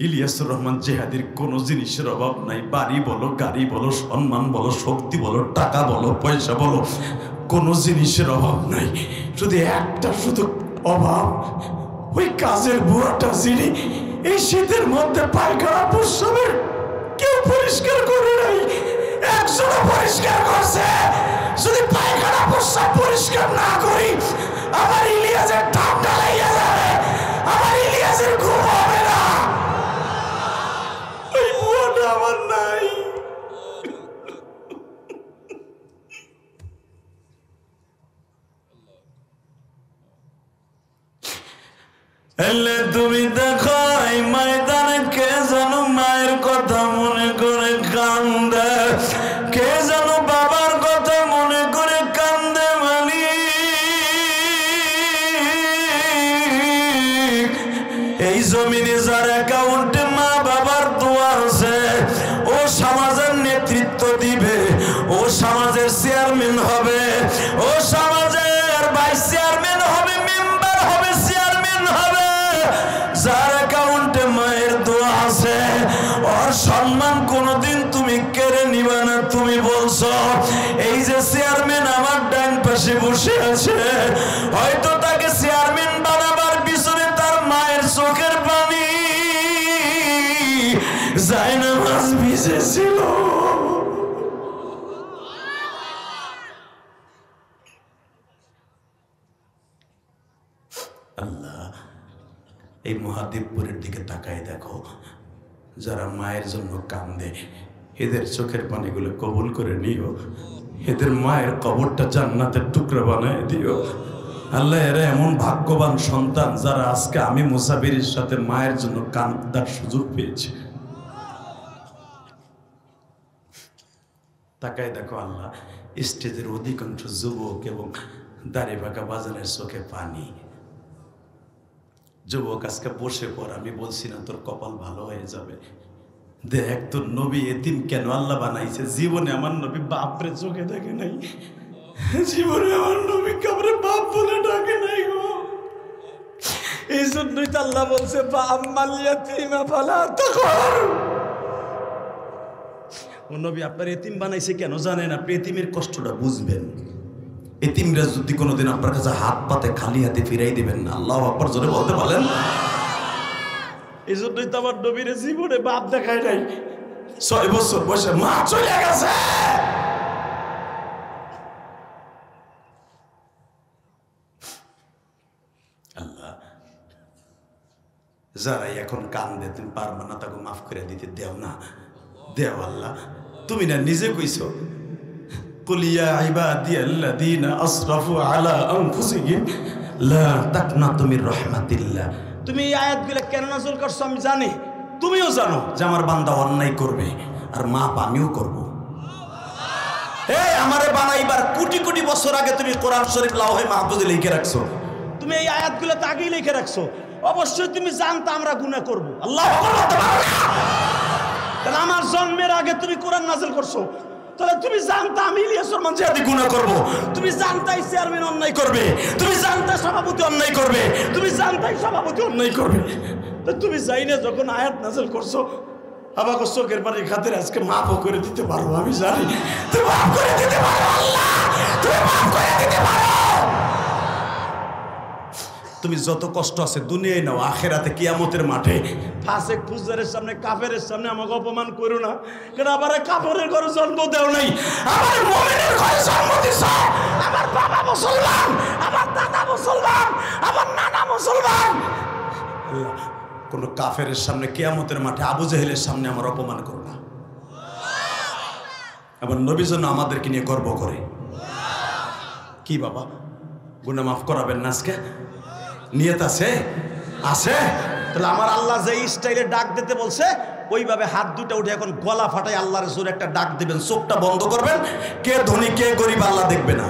[SPEAKER 1] ইলিয়াসুর রহমান জেহাদির কোনো জিনিসের অভাব নাই, বাড়ি বলো, গাড়ি বলো, সম্মান বলো, শক্তি বলো, টাকা বলো, পয়সা বলো, কোনো জিনিসের অভাব নাই। শুধু একটা শুধু অভাব, ওই কাজের বুড়াটা যিনি এই শীতের মধ্যে পায়খানা প্রস্রাবের কেউ পরিষ্কার করে নাই, একজন পরিষ্কার করছে। যদি পায়খানা প্রস্রাব পরিষ্কার না করি আমার ইলিয়াসের ঠান্ডা লেগে যাবে, আমার ইলিয়াসের ঘুম হবে না। ওই বুয়াটা আমার নাই। এলে তুমি দেখো এই ময়দানে কে যেন মায়ের কথা মনে করে কান্দে, কে যেন বাবার কথা মনে করে কান্দে। মানি এই জমিনে যার অ্যাকাউন্টে মা বাবার দোয়া আছে, ও সমাজের নেতৃত্ব দিবে, ও সমাজের চেয়ারম্যান হবে, ও সমাজের ভাইস চেয়ারম্যান হবে, মেম্বার হবে, চেয়ারম্যান হবে। যার অ্যাকাউন্টে মায়ের দোয়া আছে, ওর সম্মান কোনোদিন তুমি কেড়ে নিবে না। তুমি বলছো এই যে চেয়ারম্যান আমার ডান পাশে বসে আছে, হয়তো তাকে চেয়ারম্যান বানাবার পিছনে তার মায়ের চোখের পানি যায় না, মাছ ভিজেছিল। আল্লাহ, এই মহাদেবপুরের দিকে তাকায় দেখো, যারা মায়ের জন্য কান্দে, এদের চোখের পানিগুলো কবুল করে নিও, এদের মায়ের কবরটা জান্নাতের টুকরা বানায় দিও। আল্লাহ, এরা এমন ভাগ্যবান সন্তান যারা আজকে আমি মুসাফিরের সাথে মায়ের জন্য কান্দার সুযোগ পেয়েছি। তাকায় দেখো আল্লাহ, স্টেজের অধিকাংশ যুবক এবং দাড়ি পাকা বাজানের চোখে পানি। যুবক আজকে বসে পর, আমি বলছি না তোর কপাল ভালো হয়ে যাবে। দেখ তোর নবী এতিম কেন আল্লাহ বানাইছে। জীবনে আমার নবী বাপরে চোখে দেখে নাই, জীবনে আমার নবী কাউরে বাপ বলে ডাকে নাই গো। এই জন্যই তো আল্লাহ বলছে আম্মাল ইয়াতীমা ফালা তাকহার। ও নবী আপনার এতিম বানাইছে কেন জানেন? আপনি এতিমের কষ্টটা বুঝবেন। এতিমরা যদি কোনোদিন আপনার কাছে হাত পাতে খালি হাতে ফিরাই দিবেন না। আল্লাহু আকবার জোরে বলতে পারেন। এই জন্যই তো আমার নবীর জীবনে বাপ দেখায় নাই। 6 বছর বয়সে মা চলে গেছে। আল্লাহ, যারাই এখন কান্দে তুমি পারবা না তাকে মাফ করে দিতে দেও না, দেও আল্লাহ। তুমি না নিজে কইছো কুল ইয়া ইবাদিয়াল্লাযীনা আসরাফু আলা আনফুসিহিম লা তাকনাতু মির রাহমাতিল্লাহ। তুমি এই আয়াতগুলো কেন নাযিল করছো আমি জানি, তুমিও জানো যে আমার বান্দা অন্যায় করবে আর মাপ আমিও করব।
[SPEAKER 3] এই আমারে বানাইবার কোটি কোটি বছর আগে তুমি কোরআন শরীফ লাওহে মাহফুজে লিখে রাখছো।
[SPEAKER 1] তুমি এই আয়াতগুলো তো আগেই লিখে রাখছো। অবশ্যই তুমি জানতা আমরা গুনাহ করব। আল্লাহু আকবার বলতে পারো না? তাহলে আমার জন্মের আগে তুমি কোরআন নাযিল করছো। তাহলে তুমি জানতা আমি ইলিয়াস রহমান জিহাদি গুনাহ করব। তুমি জানতাই চেয়ারম্যান অন্যায় করবে। তুমি জানতা সভাপতি অন্যায় করবে। তুমি জানতাই সভাপতি অন্যায় করবে। তো তুমি যাই না যখন আয়াত নাযিল করছো, আমাকে চোখের পানির খাতিরে আজকে মাফও করে দিতে পারো। আমি জানি তুমি মাফ করে দিতে পারো। আল্লাহ তুমি মাফ করে দিতে পারো। তুমি যত কষ্ট আছে দুনিয়ায় নাও, আখেরাতে কিয়ামতের মাঠে ফাসেক ফুজারের সামনে কাফেরের সামনে আমাকে অপমান করো না। কারণ আমার কাফেরের ঘরে জন্ম দেও নাই, আমার মুমিনের ঘরে জন্ম দিছ। আমার বাবা মুসলমান, আমার দাদা মুসলমান, আমার নানা মুসলমান। আল্লাহ কোন কাফেরের সামনে কিয়ামতের মাঠে আবু জেহেলের সামনে আমার অপমান করো না। আমার নবী যেন আমাদেরকে নিয়ে গর্ব করে। কি বাবা গুনাহ মাফ করাবেন না আজকে? নিয়ত আছে? আছে? তাহলে আমার আল্লাহ যে স্টাইলে ডাক দিতে বলছে ওইভাবে হাত দুটো উঠে এখন গলা ফাটাই আল্লাহর জোরে একটা ডাক দিবেন, চোখটা বন্ধ করবেন। কে ধনী কে গরিব আল্লাহ দেখবে না।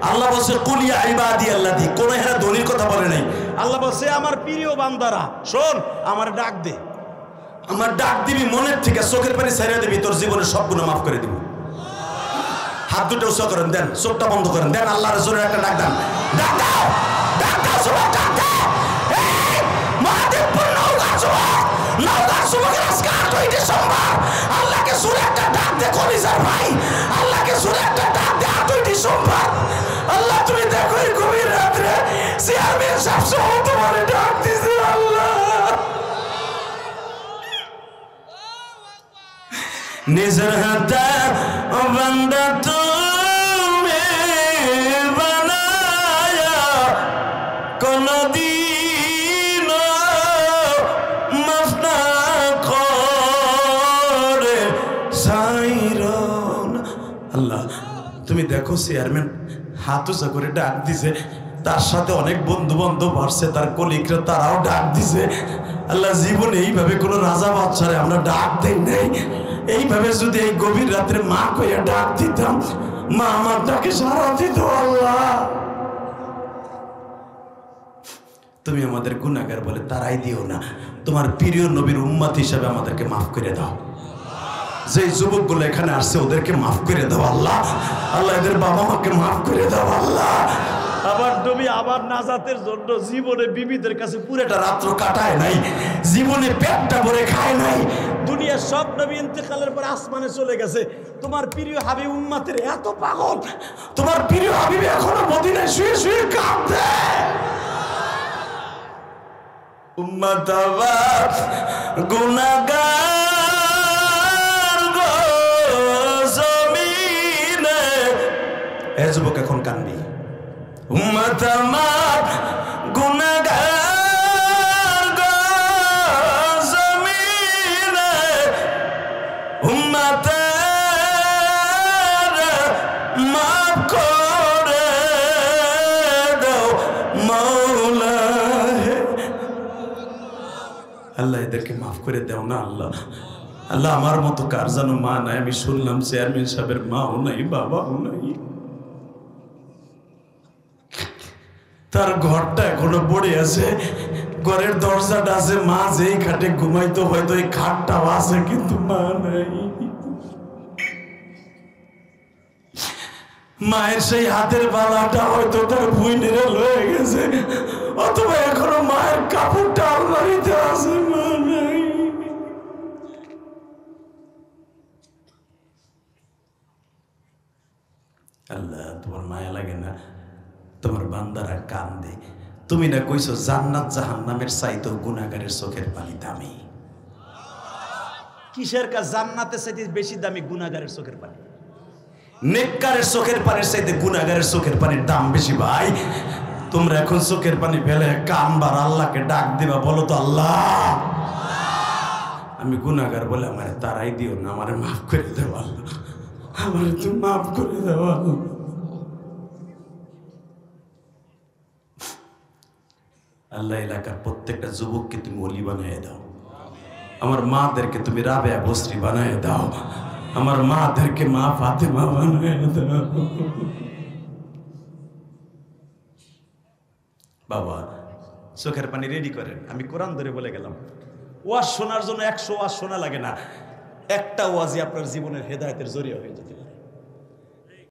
[SPEAKER 1] আল্লাহ বলছে কুল ইয়া ইবাদি আল্লাযী, কোন এরা ধনীর কথা বলে নাই। আল্লাহ বলছে আমার প্রিয় বান্দারা শোন, আমার ডাক দে। আমার ডাক দিবি মনের থেকে, চোখের পানি ছেড়ে দিবি, তোর জীবনের সব গুনাহ মাফ করে দিব। হাত দুটো উঁচু করেন, দেন চোখটা বন্ধ করেন, দেন আল্লাহর জোরে একটা ডাক দেন। ডাক দাও, ডাক দাও, সবাই ডাক দাও। এই মহাদেবপুর নওগাঁ যুবক, নওগাঁ যুবকের আজকে 8ই ডিসেম্বর। আল্লাহকে জোরে একটা ডাক দে কলিজার ভাই, আল্লাহকে জোরে একটা ডাক দে 8ই ডিসেম্বর। আল্লাহ তুমি দেখো এই গভীর রাত্রে চেয়ারম্যান সাহেব সহ তোমারে ডাক দিছে। আল্লাহ নিজের হাতে বান্দা তুমি বানায়া কোনদিন মাফ না করে সাইরন। আল্লাহ তুমি দেখো চেয়ারম্যান হাত উঁচা করে ডাক দিছে, তার সাথে অনেক বন্ধু বান্ধব আসছে, তার কলিগরা তারাও ডাক দিছে। আল্লাহ জীবনে এইভাবে কোনো রাজা বাচ্চারে আমরা ডাক দেই নাই। এইভাবে যদি এই গভীর রাত্রে মা কইয়া ডাক দিতাম, মা আমার ডাকে সাড়া দিত। আল্লাহ তুমি আমাদের গুনাহগার বলে তারাই দিও না, তোমার প্রিয় নবীর উম্মত হিসাবে আমাদেরকে মাফ করে দাও। যে যুবকগুলো এখানে আসছে ওদেরকে মাফ করে দাও আল্লাহ। আল্লাহ এদের বাবা মাকে মাফ করে দাও আল্লাহ। আবার নবী আবার নাজাতের জন্য জীবনে বিবিদের কাছে পুরোটা রাত্র কাটায় নাই, জীবনে পেটটা ভরে খায় নাই। দুনিয়ার সব নবী ইন্তেকালের পর আসমানে চলে গেছে, তোমার প্রিয় হাবিব উম্মতের এত পাগল, তোমার প্রিয় হাবিব এখনো মদিনায় শুয়ে শুয়ে কাঁদে। উম্মত আবার গুনাহগার গো জমিনে, এ যুবক এখন কাঁদবি। উম্মত আমার গুনাহগার গো জমিনে, উম্মতের মাফ করে দাও মাওলা। আল্লাহ এদেরকে মাফ করে দাও না আল্লাহ। আল্লাহ আমার মতো কার যেন মা নাই। আমি শুনলাম চেয়ারম্যান সাহেবের মাও নাই, বাবাও নাই, তার ঘরটা এখনো পড়ে আছে, ঘরের দরজাটা আছে, মা যেই খাটে ঘুমাইতো হয়তো এই খাটটাও আছে, কিন্তু মা নাই। মায়ের সেই হাতের বালাটা হয়তো তার বুইনেরা লয়ে গেছে, অথবা এখনো মায়ের কাপড়টা আলমারিতে আছে, মা নাই। আল্লাহ তোমার মায়া লাগে না? তোমার বান্দারা কান্দে। তুমি না কইছো জান্নাত জাহান্নামের চাইতেও গুনাহগারের চোখের পানি দামি। কিসের কাজ? জান্নাতের চাইতে বেশি দামি গুনাহগারের চোখের পানি। নেককারের চোখের পানির চাইতে গুনাহগারের চোখের পানির দাম বেশি ভাই। তোমরা এখন চোখের পানি ফেলে কানবার আল্লাহকে ডাক দিবা, বলো তো আল্লাহ আমি গুনাহগার বলে আমারে তারাই দিও না, আমারে মাফ করে দাও আল্লাহ, আমারে তুমি মাফ করে দাও আল্লাহ। আল্লাহ এলাকার প্রত্যেকটা যুবককে তুমি ওলি বানিয়ে দাও, আমার মাদেরকে তুমি রাবেয়া বসরি বানিয়ে দাও, আমার মাদেরকে মা ফাতেমা বানিয়ে দাও। বাবা চোখের পানি রেডি করেন, আমি কোরআন ধরে বলে গেলাম। ওয়াজ শোনার জন্য 100 ওয়াজ শোনা লাগে না, একটা ওয়াজই আপনার জীবনের হেদায়েতের জরিয়া হয়ে যেতে পারে।